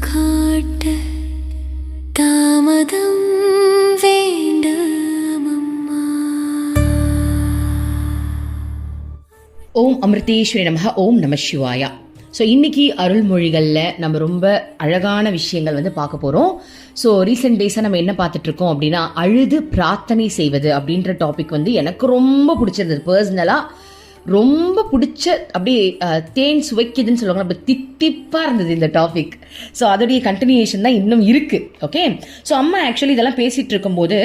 காட்ட தாமதம் வேண்டாமம்மா. ஓம் அமிர்தேஸ்வரி நமஹ. ஓம் நம சிவாயா. ஸோ இன்னைக்கு அருள்மொழிகளில் நம்ம ரொம்ப அழகான விஷயங்கள் பார்க்க போகிறோம். ஸோ ரீசெண்ட் டேஸாக நம்ம என்ன பார்த்துட்டு இருக்கோம் அப்படின்னா, அழுது பிரார்த்தனை செய்வது அப்படின்ற டாபிக் எனக்கு ரொம்ப பிடிச்சிருந்தது. பர்சனலாக ரொம்ப பிடிச்ச, அப்படியே தேன் சுவைக்குதுன்னு சொல்லுவாங்க, நம்ம தித்திப்பாக இருந்தது இந்த டாபிக். ஸோ அதோடைய கண்டினியூஷன் தான் இன்னும் இருக்குது. ஓகே, ஸோ அம்மா ஆக்சுவலி இதெல்லாம் பேசிகிட்டு இருக்கும்போது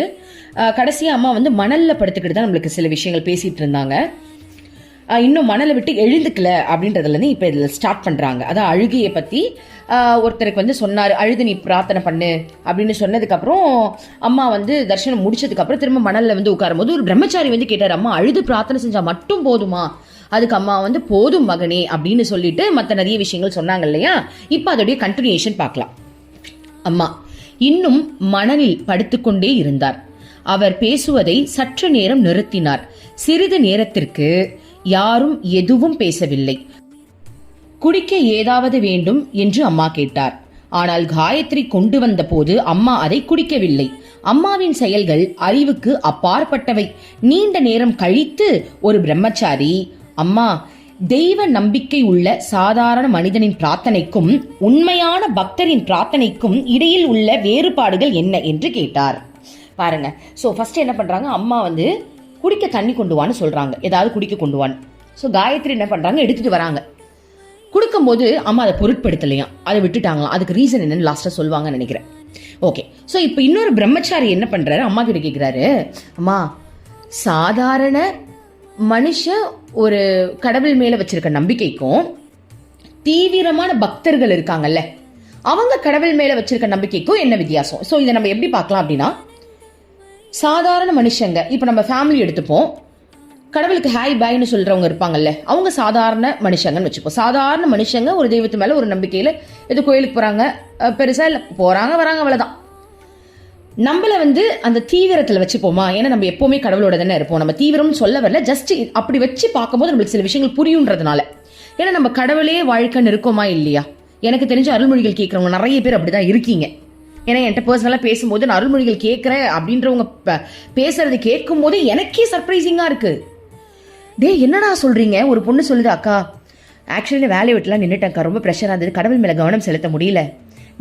கடைசியாக அம்மா மணலில் படுத்துக்கிட்டு தான் நம்மளுக்கு சில விஷயங்கள் பேசிகிட்டு இருந்தாங்க. இன்னும் மணலை விட்டு எழுந்துக்கல அப்படின்றதுலேருந்து இப்போ இதில் ஸ்டார்ட் பண்ணுறாங்க. அதான் அழுகையை பற்றி ஒருத்தருக்கு சொன்னார், அழுது நீ பிரார்த்தனை பண்ணு அப்படின்னு சொன்னதுக்கப்புறம் அம்மா தரிசனம் முடிச்சதுக்கப்புறம் திரும்ப மணலில் உட்காரும் போது ஒரு பிரம்மச்சாரி கேட்டார், அம்மா அழுது பிரார்த்தனை செஞ்சால் மட்டும் போதுமா? அதுக்கு அம்மா போதும் மகனே அப்படின்னு சொல்லிட்டு மற்ற நிறைய விஷயங்கள் சொன்னாங்க இல்லையா. இப்போ அதோடைய கண்டினியூஷன் பார்க்கலாம். அம்மா இன்னும் மணலில் படுத்துக்கொண்டே இருந்தார். அவர் பேசுவதை சற்று நேரம் நிறுத்தினார். சிறிது நேரத்திற்கு யாரும் எதுவும் பேசவில்லை. குடிக்க ஏதாவது வேண்டும் என்று அம்மா கேட்டார். ஆனால் காயத்ரி கொண்டு வந்த போது அம்மா அதை குடிக்கவில்லை. அம்மாவின் செயல்கள் அறிவுக்கு அப்பாற்பட்டவை. நீண்ட நேரம் கழித்து ஒரு பிரம்மச்சாரி, அம்மா, தெய்வ நம்பிக்கை உள்ள சாதாரண மனிதனின் பிரார்த்தனைக்கும் உண்மையான பக்தரின் பிரார்த்தனைக்கும் இடையில் உள்ள வேறுபாடுகள் என்ன என்று கேட்டார். பாருங்க. ஸோ ஃபர்ஸ்ட் என்ன பண்றாங்க, அம்மா குடிக்க தண்ணி கொண்டு வான்னு சொல்றாங்க, ஏதாவது குடிக்க கொண்டு வான்னு. ஸோ காயத்ரி என்ன பண்றாங்க, எடுத்துட்டு வராங்க. கொடுக்கும்போது அம்மா அதை பொருட்படுத்தலையா, அதை விட்டுட்டாங்களாம். அதுக்கு ரீசன் என்னன்னு லாஸ்டா சொல்லுவாங்கன்னு நினைக்கிறேன். ஓகே, ஸோ இப்போ இன்னொரு பிரம்மச்சாரி என்ன பண்றாரு, அம்மா கிட்ட கேட்கிறாரு, அம்மா, சாதாரண மனுஷன் ஒரு கடவுள் மேல வச்சிருக்க நம்பிக்கைக்கும் தீவிரமான பக்தர்கள் இருக்காங்கல்ல, அவங்க கடவுள் மேல வச்சிருக்க நம்பிக்கைக்கும் என்ன வித்தியாசம்? ஸோ இதை நம்ம எப்படி பார்க்கலாம் அப்படின்னா, சாதாரண மனுஷங்க, இப்போ நம்ம ஃபேமிலி எடுத்துப்போம், கடவுளுக்கு ஹாய் பாய்னு சொல்றவங்க இருப்பாங்கல்ல, அவங்க சாதாரண மனுஷங்கன்னு வச்சுப்போம். சாதாரண மனுஷங்க ஒரு தெய்வத்து மேல ஒரு நம்பிக்கையில எது கோயிலுக்கு போறாங்க, பெருசா இல்லை, போறாங்க வராங்க, அவ்வளவுதான். நம்மள அந்த தீவிரத்துல வச்சுப்போமா? ஏன்னா நம்ம எப்பவுமே கடவுளோட தானே இருப்போம். நம்ம தீவிரம்னு சொல்ல வரல, ஜஸ்ட் அப்படி வச்சு பார்க்கும்போது நம்மளுக்கு சில விஷயங்கள் புரியுன்றதுனால. ஏன்னா நம்ம கடவுளே வாழ்க்கைன்னு இருக்கோமா இல்லையா? எனக்கு தெரிஞ்ச அருள்மொழிகள் கேட்கறவங்க நிறைய பேர் அப்படிதான் இருக்கீங்க. ஏன்னா என்கிட்ட பர்சனலாக பேசும்போது நான் அருள்மொழிகள் கேட்குறேன் அப்படின்றவங்க பேசுறது கேட்கும் போது எனக்கே சர்ப்ரைசிங்காக இருக்கு. டே, என்னடா சொல்றீங்க? ஒரு பொண்ணு சொல்லுது, அக்கா ஆக்சுவலி வேலையை விட்டுலாம் நின்றுட்டேன்க்கா, ரொம்ப ப்ரெஷராக இருந்தது, கடவுள் மேலே கவனம் செலுத்த முடியல,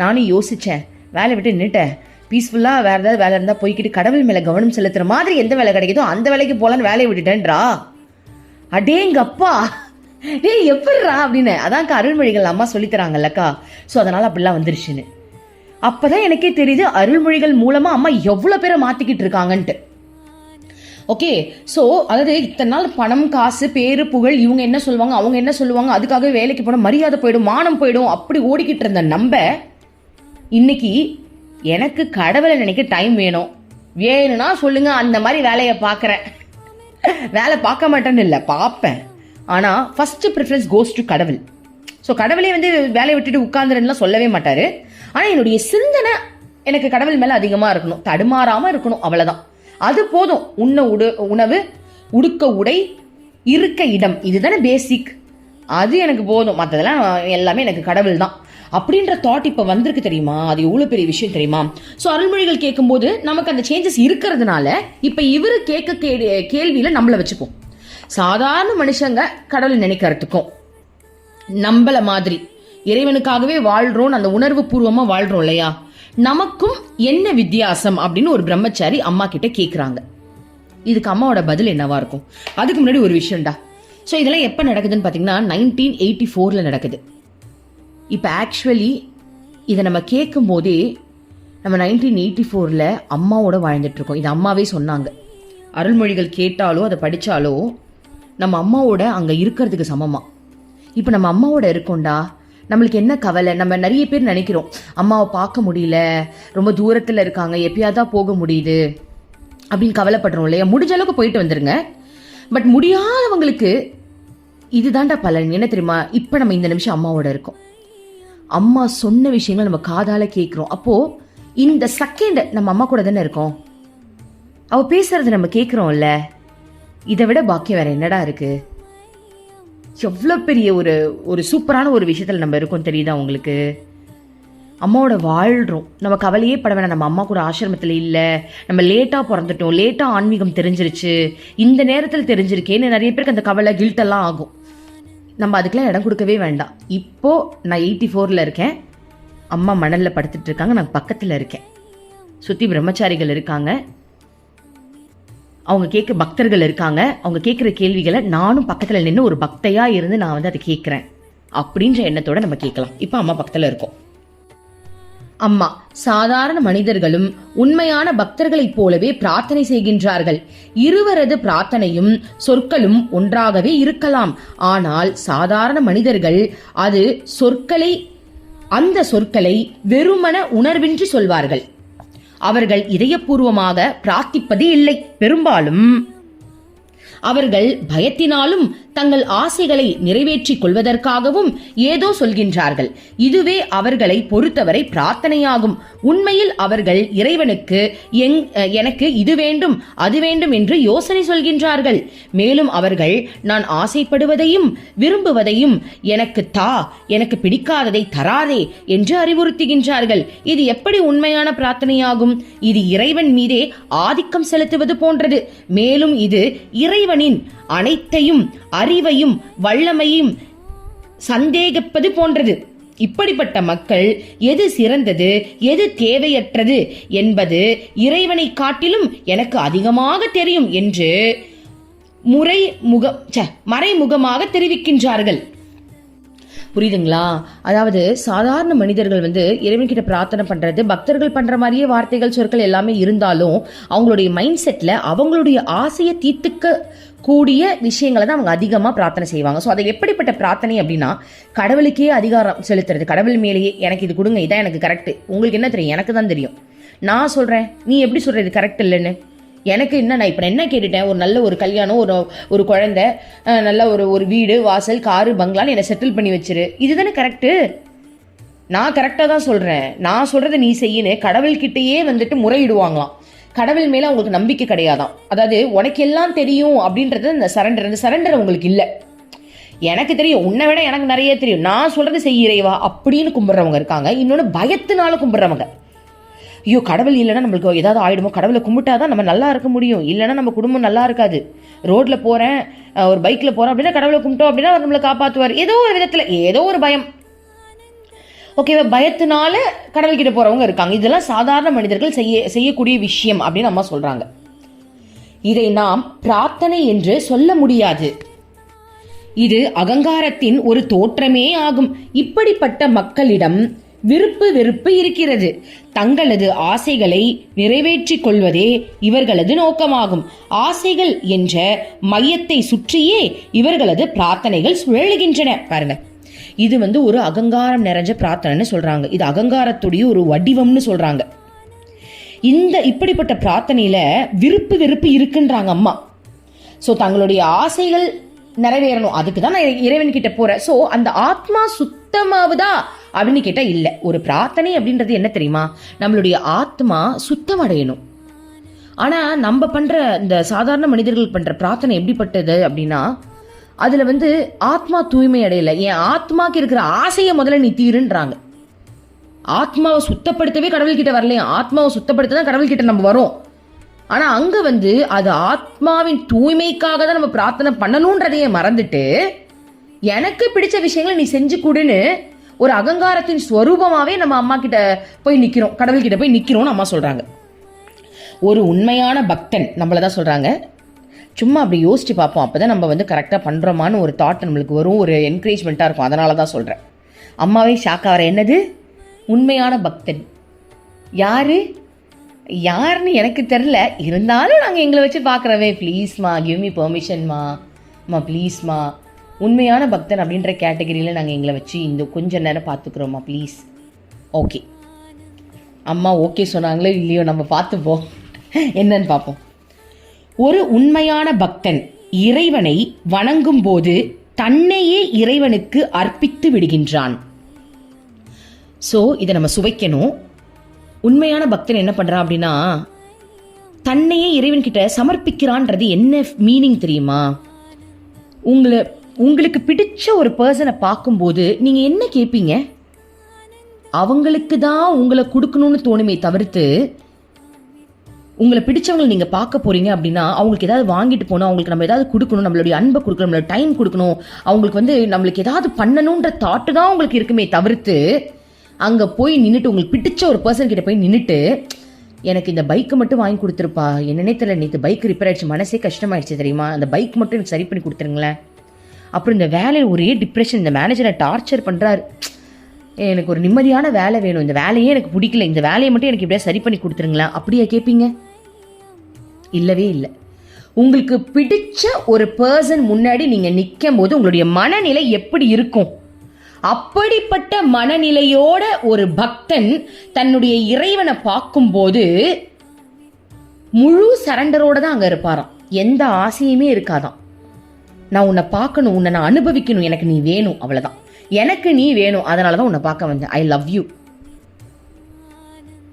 நானும் யோசித்தேன், வேலையை விட்டு நின்றுட்டேன், பீஸ்ஃபுல்லாக வேறு ஏதாவது வேலை இருந்தால் போய்கிட்டு கடவுள் மேலே கவனம் செலுத்துகிற மாதிரி எந்த வேலை கிடைக்குதோ அந்த வேலைக்கு போகலான்னு வேலையை விட்டுட்டேன்றா. அடேங்கப்பா, டே எப்படிரா அப்படின்னு. அதான்க்கா அருள்மொழிகள் அம்மா சொல்லித்தராங்கல்லக்கா, ஸோ அதனால் அப்படிலாம் வந்துருச்சுன்னு. அப்பதான் எனக்கே தெரியுது அருள்மொழிகள் மூலமா அம்மா எவ்வளவு பேரை மாத்திக்கிட்டு இருக்காங்கன்ட்டு. ஓகே, ஸோ அதாவது இத்தனை நாள் பணம், காசு, பேரு, புகழ், இவங்க என்ன சொல்லுவாங்க, அவங்க என்ன சொல்லுவாங்க, அதுக்காக வேலைக்கு போன மரியாதை போயிடும், மானம் போயிடும், அப்படி ஓடிக்கிட்டு இருந்த நம்ம இன்னைக்கு எனக்கு கடவுளை நினைக்க டைம் வேணும், வேணும்னா சொல்லுங்க, அந்த மாதிரி வேலையை பார்க்குறேன். வேலை பார்க்க மாட்டேன்னு இல்லை, பார்ப்பேன். ஆனால் ஃபர்ஸ்ட் ப்ரிஃபரன்ஸ் கோஸ் டு கடவுள். ஸோ கடவுளே வேலையை விட்டுட்டு உட்கார்ந்துருலாம் சொல்லவே மாட்டாரு. ஆனால் என்னுடைய சிந்தனை எனக்கு கடவுள் மேலே அதிகமாக இருக்கணும், தடுமாறாமல் இருக்கணும், அவ்வளோதான். அது போதும். உணவு, உடுக்க உடை, இருக்க இடம், இதுதானே பேசிக். அது எனக்கு போதும், மற்றதெல்லாம் எல்லாமே எனக்கு கடவுள் தான் அப்படின்ற தாட் இப்போ வந்திருக்கு தெரியுமா? அது எவ்வளோ பெரிய விஷயம் தெரியுமா? ஸோ அருள்மொழிகள் கேட்கும்போது நமக்கு அந்த சேஞ்சஸ் இருக்கிறதுனால இப்போ இவரு கேட்க கேள்வியில் நம்மளை வச்சுப்போம். சாதாரண மனுஷங்க கடவுள் நினைக்கிறதுக்கும் நம்மள மாதிரி இறைவனுக்காகவே வாழ்றோம், அந்த உணர்வு பூர்வமா வாழ்றோம் இல்லையா, நமக்கும் என்ன வித்தியாசம் அப்படின்னு ஒரு பிரம்மச்சாரி அம்மா கிட்ட கேக்குறாங்க. இதுக்கு அம்மாவோட பதில் என்னவா இருக்கும்? அதுக்கு முன்னாடி ஒரு விஷயம்டா. ஸோ இதெல்லாம் எப்போ நடக்குதுன்னு பார்த்தீங்கன்னா 1984 நடக்குது. இப்போ ஆக்சுவலி இதை நம்ம கேட்கும் போதே நம்ம 1984 அம்மாவோட வாழ்ந்துட்டு இருக்கோம். இது அம்மாவே சொன்னாங்க. அருள்மொழிகள் கேட்டாலோ அதை படித்தாலோ நம்ம அம்மாவோட அங்கே இருக்கிறதுக்கு சமமா. இப்போ நம்ம அம்மாவோட இருக்கோண்டா, நம்மளுக்கு என்ன கவலை? நம்ம நிறைய பேர் நினைக்கிறோம், அம்மாவை பார்க்க முடியல, ரொம்ப தூரத்தில் இருக்காங்க, எப்பயாதான் போக முடியுது அப்படின்னு கவலைப்படுறோம் இல்லையா? முடிஞ்ச அளவுக்கு போயிட்டு வந்துருங்க. பட் முடியாதவங்களுக்கு இதுதான்டா பலன். என்ன தெரியுமா? இப்போ நம்ம இந்த நிமிஷம் அம்மாவோட இருக்கோம், அம்மா சொன்ன விஷயங்கள் நம்ம காதால கேட்குறோம். அப்போ இந்த செகண்ட் நம்ம அம்மா கூட தானே இருக்கோம், அவ பேசுறது நம்ம கேட்குறோம்ல. இதை விட பாக்கியம் வேற என்னடா இருக்கு? எவ்வளோ பெரிய ஒரு சூப்பரான ஒரு விஷயத்தில் நம்ம இருக்கோம் தெரியுதா உங்களுக்கு? அம்மாவோட வாழ்கிறோம், நம்ம கவலையே பட வேணாம், நம்ம அம்மா கூட ஆசிரமத்தில் இல்லை, நம்ம லேட்டாக பிறந்துட்டோம், லேட்டாக ஆன்மீகம் தெரிஞ்சிருச்சு, இந்த நேரத்தில் தெரிஞ்சிருக்கேன்னு நிறைய பேருக்கு அந்த கவலை கில்ட்டெல்லாம் ஆகும். நம்ம அதுக்கெல்லாம் இடம் கொடுக்கவே வேண்டாம். இப்போது நான் 84 இருக்கேன், அம்மா மணலில் படுத்துட்டு இருக்காங்க, நான் பக்கத்தில் இருக்கேன், சுற்றி பிரம்மச்சாரிகள் இருக்காங்க, அவங்க கேட்க பக்தர்கள் இருக்காங்க, அவங்க கேட்குற கேள்விகளை நானும் பக்கத்தில் நின்று ஒரு பக்தையாக இருந்து நான் வந்து அதை கேட்குறேன் அப்படின்ற எண்ணத்தோடு நம்ம கேட்கலாம். இப்போ அம்மா பக்கத்தில் இருக்கோம். அம்மா, சாதாரண மனிதர்களும் உண்மையான பக்தர்களைப் போலவே பிரார்த்தனை செய்கின்றார்கள். இருவரது பிரார்த்தனையும் சொற்களும் ஒன்றாகவே இருக்கலாம். ஆனால் சாதாரண மனிதர்கள் அந்த சொற்களை வெறுமன உணர்வின்றி சொல்வார்கள். அவர்கள் இதயபூர்வமாக பிரார்த்திப்பது இல்லை. பெரும்பாலும் அவர்கள் பயத்தினாலும் தங்கள் ஆசைகளை நிறைவேற்றிக் கொள்வதற்காகவும் ஏதோ சொல்கின்றார்கள். இதுவே அவர்களை பொறுத்தவரை பிரார்த்தனையாகும். உண்மையில் அவர்கள் இறைவனுக்கு எனக்கு இது வேண்டும் அது வேண்டும் என்று யோசனை சொல்கின்றார்கள். மேலும் அவர்கள் நான் ஆசைப்படுவதையும் விரும்புவதையும் எனக்கு தா, எனக்கு பிடிக்காததை தராதே என்று அறிவுறுத்துகின்றார்கள். இது எப்படி உண்மையான பிரார்த்தனையாகும்? இது இறைவன் மீதே ஆதிக்கம் செலுத்துவது போன்றது. மேலும் இது இறைவனின் அனைத்தையும் அறிவையும் வல்லமையும் சந்தேகிப்பது போன்றது. இப்படிப்பட்ட மக்கள் எது சிறந்தது எது தேவையற்றது என்பது இறைவனை காட்டிலும் எனக்கு அதிகமாக தெரியும் என்று மறைமுகமாக தெரிவிக்கின்றார்கள். புரியுதுங்களா? அதாவது சாதாரண மனிதர்கள் வந்து இறைவன்கிட்ட பிரார்த்தனை பண்றது பக்தர்கள் பண்ற மாதிரியே வார்த்தைகள் சொற்கள் எல்லாமே இருந்தாலும் அவங்களுடைய மைண்ட் செட்ல அவங்களுடைய ஆசையை தீர்த்துக்க கூடிய விஷயங்களை தான் அவங்க அதிகமாக பிரார்த்தனை செய்வாங்க. ஸோ அது எப்படிப்பட்ட பிரார்த்தனை அப்படின்னா, கடவுளுக்கே அதிகாரம் செலுத்துறது, கடவுள் மேலேயே எனக்கு இது கொடுங்க, இதான் எனக்கு கரெக்டு, உங்களுக்கு என்ன தெரியும், எனக்கு தான் தெரியும், நான் சொல்கிறேன், நீ எப்படி சொல்கிற இது கரெக்ட் இல்லைன்னு, எனக்கு என்ன, நான் இப்போ என்ன கேட்டுட்டேன், ஒரு நல்ல ஒரு கல்யாணம், ஒரு குழந்தை, நல்ல ஒரு வீடு வாசல் காரு பங்களான்னு என்னை செட்டில் பண்ணி வச்சிரு, இதுதானே கரெக்டு, நான் கரெக்டாக தான் சொல்கிறேன், நான் சொல்கிறத நீ செய்யன்னு கடவுள்கிட்டயே வந்துட்டு முறையிடுவாங்களாம். கடவுள் மேலே அவங்களுக்கு நம்பிக்கை கிடையாதான். அதாவது உனக்கு எல்லாம் தெரியும் அப்படின்றது இந்த சரண்டர் உங்களுக்கு இல்லை. எனக்கு தெரியும், உன்னை விட எனக்கு நிறைய தெரியும், நான் சொல்றது செய்யறைவா அப்படின்னு கும்பிட்றவங்க இருக்காங்க. இன்னொன்று பயத்தினால கும்பிட்றவங்க. ஐயோ கடவுள் இல்லைன்னா நம்மளுக்கு ஏதாவது ஆயிடுமோ, கடவுளை கும்பிட்டாதான் நம்ம நல்லா இருக்க முடியும், இல்லைன்னா நம்ம குடும்பம் நல்லா இருக்காது. ரோட்ல போறேன், ஒரு பைக்ல போறேன் அப்படின்னா கடவுளை கும்பிட்டோம் அப்படின்னா அவர் நம்மளை காப்பாற்றுவார். ஏதோ ஒரு விதத்துல ஏதோ ஒரு பயம், ஓகேவா, பயத்தினால கடவுள்கிட்ட போறவங்க இருக்காங்க. இதெல்லாம் சாதாரண மனிதர்கள் செய்யக்கூடிய விஷயம் அப்படின்னு அம்மா சொல்றாங்க. இதை நாம் பிரார்த்தனை என்று சொல்ல முடியாது. இது அகங்காரத்தின் ஒரு தோற்றமே ஆகும். இப்படிப்பட்ட மக்களிடம் விருப்பு வெறுப்பு இருக்கிறது. தங்களது ஆசைகளை நிறைவேற்றிக் கொள்வதே இவர்களது நோக்கமாகும். ஆசைகள் என்ற மையத்தை சுற்றியே இவர்களது பிரார்த்தனைகள் சுழலுகின்றன. பாருங்க, இது வந்து ஒரு அகங்காரம் நிறைஞ்ச பிரார்த்தனைன்னு சொல்றாங்க. இது அகங்காரத்துடைய ஒரு வடிவம்னு சொல்றாங்க. இப்படிப்பட்ட பிரார்த்தனையில விருப்பு வெறுப்பு இருக்குன்றாங்க அம்மா. ஸோ தங்களுடைய ஆசைகள் நிறைவேறணும், அதுக்கு தான் நான் இறைவன் கிட்ட போறேன். ஸோ அந்த ஆத்மா சுத்தமாவதா அப்படின்னு கேட்டா இல்ல. ஒரு பிரார்த்தனை அப்படின்றது என்ன தெரியுமா, நம்மளுடைய ஆத்மா சுத்தம் அடையணும். ஆனா நம்ம பண்ற இந்த சாதாரண மனிதர்கள் பண்ற பிரார்த்தனை எப்படிப்பட்டது அப்படின்னா, அதுல வந்து ஆத்மா தூய்மை அடையல, என் ஆத்மாக்கு இருக்கிற ஆசையை முதல்ல நீ தீருன்றாங்க. ஆத்மாவை சுத்தப்படுத்தவே கடவுள் கிட்ட வரலையா, ஆத்மாவை சுத்தப்படுத்ததான் கடவுள் கிட்ட நம்ம வரோம். ஆனா அங்க வந்து அது ஆத்மாவின் தூய்மைக்காக தான் நம்ம பிரார்த்தனை பண்ணணும்ன்றதையே மறந்துட்டு எனக்கு பிடிச்ச விஷயங்களை நீ செஞ்சு கொடுன்னு ஒரு அகங்காரத்தின் ஸ்வரூபமாவே நம்ம அம்மா கிட்ட போய் நிக்கிறோம், கடவுள் கிட்ட போய் நிக்கிறோம்னு அம்மா சொல்றாங்க. ஒரு உண்மையான பக்தன் நம்மளதான் சொல்றாங்க. சும்மா அப்படி யோசிச்சு பார்ப்போம், அப்பதான் நம்ம வந்து கரெக்டா பண்றோமான்னு ஒரு தாட் நம்மளுக்கு வரும், ஒரு என்கரேஜ்மெண்ட்டா இருக்கும். அதனாலதான் சொல்றேன். அம்மாவே ஷாக் ஆகிற, என்னது உண்மையான பக்தன் யாருன்னு எனக்கு தெரில, இருந்தாலும் நாங்கள் எங்களை வச்சு பார்க்குறவே, ப்ளீஸ்மா கிவ் மீ பெர்மிஷன்மா, ப்ளீஸ்மா, உண்மையான பக்தன் அப்படின்ற கேட்டகரியில் நாங்கள் எங்களை வச்சு இந்த கொஞ்ச நேரம் பார்த்துக்குறோம்மா ப்ளீஸ். ஓகே, அம்மா ஓகே சொன்னாங்களோ இல்லையோ, நம்ம பார்த்துப்போம், என்னன்னு பார்ப்போம். ஒரு உண்மையான பக்தன் இறைவனை வணங்கும் போது தன்னையே இறைவனுக்கு அர்ப்பித்து விடுகின்றான். ஸோ இதை நம்ம சுவைக்கணும். உண்மையான பக்தன் என்ன பண்றான் அப்படின்னா, தன்னையே இறைவன் கிட்ட சமர்ப்பிக்கிறான்றது என்ன மீனிங் தெரியுமா? உங்களுக்கு பிடிச்ச ஒரு பர்சனை பார்க்கும்போது நீங்க என்ன கேட்பீங்க? அவங்களுக்கு தான் உங்களை கொடுக்கணும்னு தோணுமே தவிர்த்து, உங்களை பிடிச்சவங்களை நீங்க பார்க்க போறீங்க அப்படின்னா அவங்களுக்கு ஏதாவது வாங்கிட்டு போகணும், அவங்களுக்கு நம்ம ஏதாவது கொடுக்கணும், நம்மளுடைய அன்பை கொடுக்கணும், நம்மளோட டைம் கொடுக்கணும், அவங்களுக்கு நம்மளுக்கு ஏதாவது பண்ணணுன்ற தாட்டு தான் உங்களுக்கு இருக்குமே தவிர்த்து, அங்க போய் நின்றுட்டு உங்களுக்கு பிடிச்ச ஒரு பர்சன் கிட்ட போய் நின்றுட்டு எனக்கு இந்த பைக்கை மட்டும் வாங்கி கொடுத்துருப்பா, என்னன்னே தெரியல, நேற்று பைக் ரிப்பேர் ஆயிடுச்சு, மனசே கஷ்டமாயிடுச்சு தெரியுமா, அந்த பைக் மட்டும் எனக்கு சரி பண்ணி கொடுத்துருங்களேன். அப்புறம் இந்த வேலையில் ஒரே டிப்ரெஷன், இந்த மேனேஜரை டார்ச்சர் பண்ணுறாரு, எனக்கு ஒரு நிம்மதியான வேலை வேணும், இந்த வேலையே எனக்கு பிடிக்கல, இந்த வேலையை மட்டும் எனக்கு இப்படியா சரி பண்ணி கொடுத்துருங்களா, அப்படியா கேட்பீங்க? இல்லவே இல்லை. உங்களுக்கு பிடிச்ச ஒரு பர்சன் முன்னாடி நீங்கள் நிற்கும் போது உங்களுடைய மனநிலை எப்படி இருக்கும்? அப்படிப்பட்ட மனநிலையோட ஒரு பக்தன் தன்னுடைய இறைவனை பார்க்கும்போது முழு சரண்டரோட தான் அங்கே இருப்பாராம். எந்த ஆசையுமே இருக்காதான். நான் உன்னை பார்க்கணும், உன்னை நான் அனுபவிக்கணும், எனக்கு நீ வேணும், அவ்வளோதான், எனக்கு நீ வேணும், அதனால தான் உன்னை பார்க்க வந்தேன், ஐ லவ் யூ.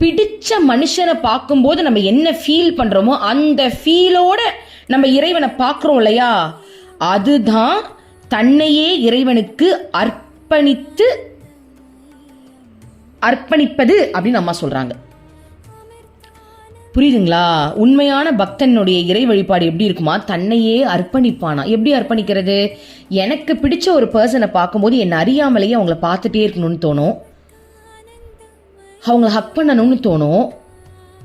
பிடிச்ச மனுஷனை பார்க்கும்போது நம்ம என்ன ஃபீல் பண்றோமோ அந்த ஃபீலோட நம்ம இறைவனை பார்க்குறோம் இல்லையா, அதுதான் தன்னையே இறைவனுக்கு அர்ப்பணிப்பது அப்படின்னு அம்மா சொல்றாங்க. புரியுதுங்களா? உண்மையான பக்தனுடைய இறை வழிபாடு எப்படி இருக்குமா? தன்னையே அர்ப்பணிப்பானா. எப்படி அர்ப்பணிக்கிறது? எனக்கு பிடிச்ச ஒரு பர்சனை பார்க்கும்போது என்னை அறியாமலேயே அவங்கள பார்த்துட்டே இருக்கணும்னு தோணும், அவங்கள ஹக் பண்ணணும்னு தோணும்,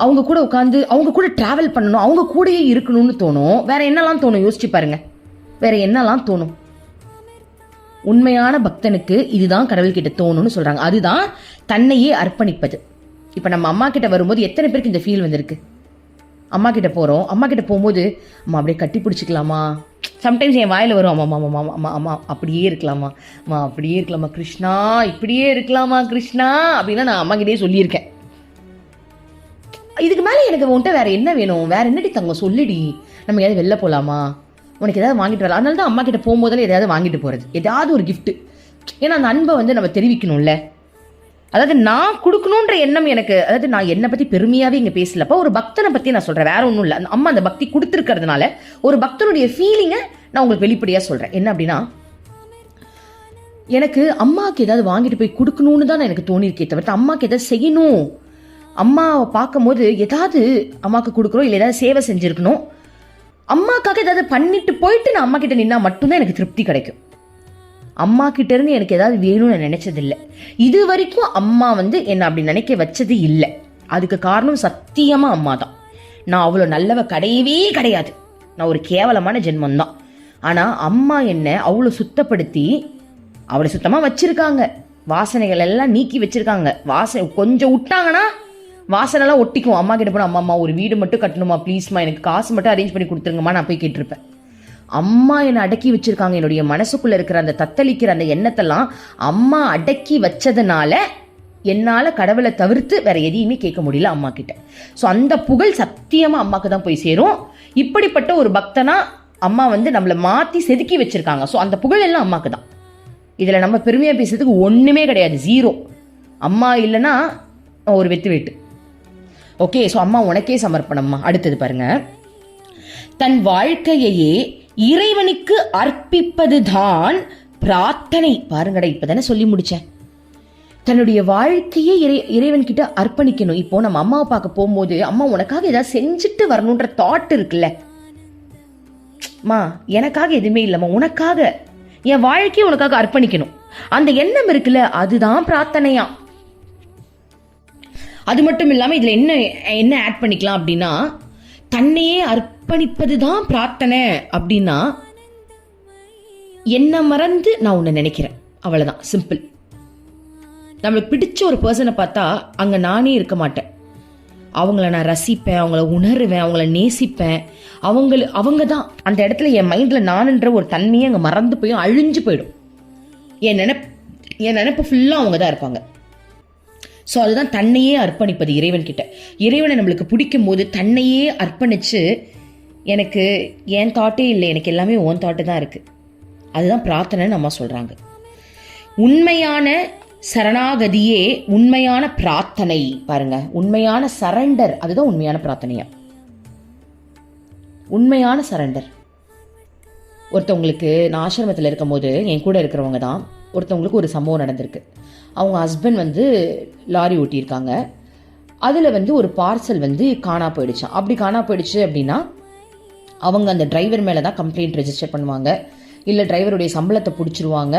அவங்க கூட உட்காந்து அவங்க கூட டிராவல் பண்ணணும், அவங்க கூடயே இருக்கணும்னு தோணும். வேற என்னெல்லாம் தோணும்? யோசிச்சு பாருங்க, வேற என்னெல்லாம் தோணும்? உண்மையான பக்தனுக்கு இதுதான் கடவுள்கிட்ட தோணும்னு சொல்றாங்க. அதுதான் தன்னையே அர்ப்பணிப்பது. இப்ப நம்ம அம்மா கிட்ட வரும்போது எத்தனை பேருக்கு இந்த ஃபீல் வந்திருக்கு? அம்மா கிட்ட போறோம், அம்மா கிட்ட போகும்போது அம்மா அப்படியே கட்டி பிடிச்சிக்கலாமா, சம்டைம்ஸ் என் வாயில வரும், அம்மா அம்மா அம்மா அம்மா அம்மா அப்படியே இருக்கலாமா, அம்மா அப்படியே இருக்கலாமா கிருஷ்ணா, இப்படியே இருக்கலாமா கிருஷ்ணா அப்படின்னா நான் அம்மா கிட்டே சொல்லியிருக்கேன். இதுக்கு மேலே எனக்கு உன்ட்ட வேற என்ன வேணும், வேற என்னடி தங்க சொல்லிடி, நம்ம ஏதாவது வெளில போகலாமா, உனக்கு ஏதாவது வாங்கிட்டு வரலாம். அதனால தான் அம்மா கிட்ட போகும்போதில் எதாவது வாங்கிட்டு போகிறது, ஏதாவது ஒரு கிஃப்ட். ஏன்னா அந்த அன்பை நம்ம தெரிவிக்கணும்ல. அதாவது நான் கொடுக்கணுன்ற எண்ணம் எனக்கு, அதாவது நான் என்னை பற்றி பெருமையாகவே இங்கே பேசலப்பா, ஒரு பக்தனை பற்றி நான் சொல்கிறேன், வேற ஒன்றும் இல்லை. அந்த அம்மா அந்த பக்தி கொடுத்துருக்கிறதுனால ஒரு பக்தனுடைய ஃபீலிங்கை நான் உங்களுக்கு வெளிப்படையாக சொல்கிறேன். என்ன அப்படின்னா, எனக்கு அம்மாவுக்கு ஏதாவது வாங்கிட்டு போய் கொடுக்கணும்னு தான் எனக்கு தோணியிருக்கே தவிர்த்து அம்மாவுக்கு ஏதாவது செய்யணும், அம்மாவை பார்க்கும்போது ஏதாவது அம்மாவுக்கு கொடுக்குறோம் இல்லை ஏதாவது சேவை செஞ்சுருக்கணும், அம்மாக்காக ஏதாவது பண்ணிட்டு போயிட்டு நான் அம்மா கிட்ட நின்னா மட்டும்தான் எனக்கு திருப்தி கிடைக்கும். அம்மா கிட்ட இருந்து எனக்கு ஏதாவது வேணும்னு நான் நினைச்சதில்லை. இது வரைக்கும் அம்மா என்ன அப்படி நினைக்க வச்சது இல்லை. அதுக்கு காரணம் சத்தியமா அம்மா தான். நான் அவ்வளோ நல்லவ கிடையவே கிடையாது, நான் ஒரு கேவலமான ஜென்மம் தான். ஆனா அம்மா என்ன அவ்வளோ சுத்தப்படுத்தி அவளை சுத்தமா வச்சிருக்காங்க, வாசனைகள் எல்லாம் நீக்கி வச்சிருக்காங்க. வாசனை கொஞ்சம் விட்டாங்கன்னா வாசனைலாம் ஒட்டிக்கும். அம்மா கிட்ட போனால், அம்மா ஒரு வீடு மட்டும் கட்டணுமா ப்ளீஸ்மா, எனக்கு காசு மட்டும் அரேஞ்ச் பண்ணி கொடுத்துருங்கம்மா, நான் போய் கேட்டிருப்பேன். அம்மா என்னை அடக்கி வச்சிருக்காங்க. என்னுடைய மனசுக்குள்ள இருக்கிற அந்த தத்தளிக்கிற அந்த எண்ணத்தெல்லாம் அம்மா அடக்கி வச்சதுனால என்னால் கடவுளை தவிர்த்து வேற எதையுமே கேட்க முடியல அம்மா கிட்ட. ஸோ அந்த புகழ் சத்தியமா அம்மாக்கு தான் போய் சேரும். இப்படிப்பட்ட ஒரு பக்தனா அம்மா நம்மளை மாற்றி செதுக்கி வச்சிருக்காங்க. ஸோ அந்த புகழ் எல்லாம் அம்மாக்கு தான். இதில் நம்ம பெருமையாக பேசுறதுக்கு ஒன்றுமே கிடையாது, ஜீரோ. அம்மா இல்லைன்னா ஒரு வெட்டு. ஓகே, ஸோ அம்மா உனக்கே சமர்ப்பணம்மா. அடுத்தது பாருங்க, தன் வாழ்க்கையையே இறைவனுக்கு அர்ப்பிப்பதுதான் பிரார்த்தனை. பாருங்கடா, இப்பதானே சொல்லி முடிச்சேன். தன்னுடைய வாழ்க்கையை இறைவன் கிட்ட அர்ப்பணிக்கணும். இப்போ நம்ம அம்மாவை பார்க்க போகும்போது அம்மா உனக்காக ஏதாவது செஞ்சுட்டு வரணுன்ற தாட் இருக்குல்ல, மா எனக்காக எதுவுமே இல்லைம்மா, உனக்காக என் வாழ்க்கையை உனக்காக அர்ப்பணிக்கணும், அந்த எண்ணம் இருக்குல்ல, அதுதான் பிரார்த்தனையா. அது மட்டும் இல்லாமல் இதில் என்ன ஆட் பண்ணிக்கலாம் அப்படின்னா, தன்னையே அர்ப்பணிப்பது தான் பிரார்த்தனை அப்படின்னா, என்ன மறந்து நான் உன்னை நினைக்கிறேன், அவ்வளோதான், சிம்பிள். நம்மளுக்கு பிடிச்ச ஒரு பர்சனை பார்த்தா அங்கே நானே இருக்க மாட்டேன், அவங்கள நான் ரசிப்பேன், அவங்கள உணர்வேன், அவங்கள நேசிப்பேன். அவங்க தான் அந்த இடத்துல என் மைண்டில் நானுன்ற ஒரு தன்மையை அங்கே மறந்து போய் அழிஞ்சு போயிடும். என் நினைப்பு ஃபுல்லாக அவங்க தான் இருப்பாங்க. ஸோ அதுதான் தன்னையே அர்ப்பணிப்பது இறைவன் கிட்ட. இறைவனை நம்மளுக்கு பிடிக்கும் போது தன்னையே அர்ப்பணிச்சு, எனக்கு என் தாட்டே இல்லை, எனக்கு எல்லாமே உன் தாட்டு தான் இருக்கு, அதுதான் பிரார்த்தனைன்னு அம்மா சொல்றாங்க. உண்மையான சரணாகதியே உண்மையான பிரார்த்தனை. பாருங்க, உண்மையான சரண்டர், அதுதான் உண்மையான பிரார்த்தனையா. உண்மையான சரண்டர். ஒருத்தவங்களுக்கு நான் ஆசிரமத்தில் இருக்கும் போது என் கூட இருக்கிறவங்க தான், ஒருத்தவங்களுக்கு ஒரு சம்பவம் நடந்திருக்கு. அவங்க ஹஸ்பண்ட் வந்து லாரி ஓட்டியிருக்காங்க. அதில் வந்து ஒரு பார்சல் வந்து காணா போயிடுச்சான். அப்படி காணா போயிடுச்சு அப்படின்னா அவங்க அந்த டிரைவர் மேலே தான் கம்ப்ளைண்ட் ரெஜிஸ்டர் பண்ணுவாங்க, இல்லை டிரைவருடைய சம்பளத்தை பிடிச்சிருவாங்க,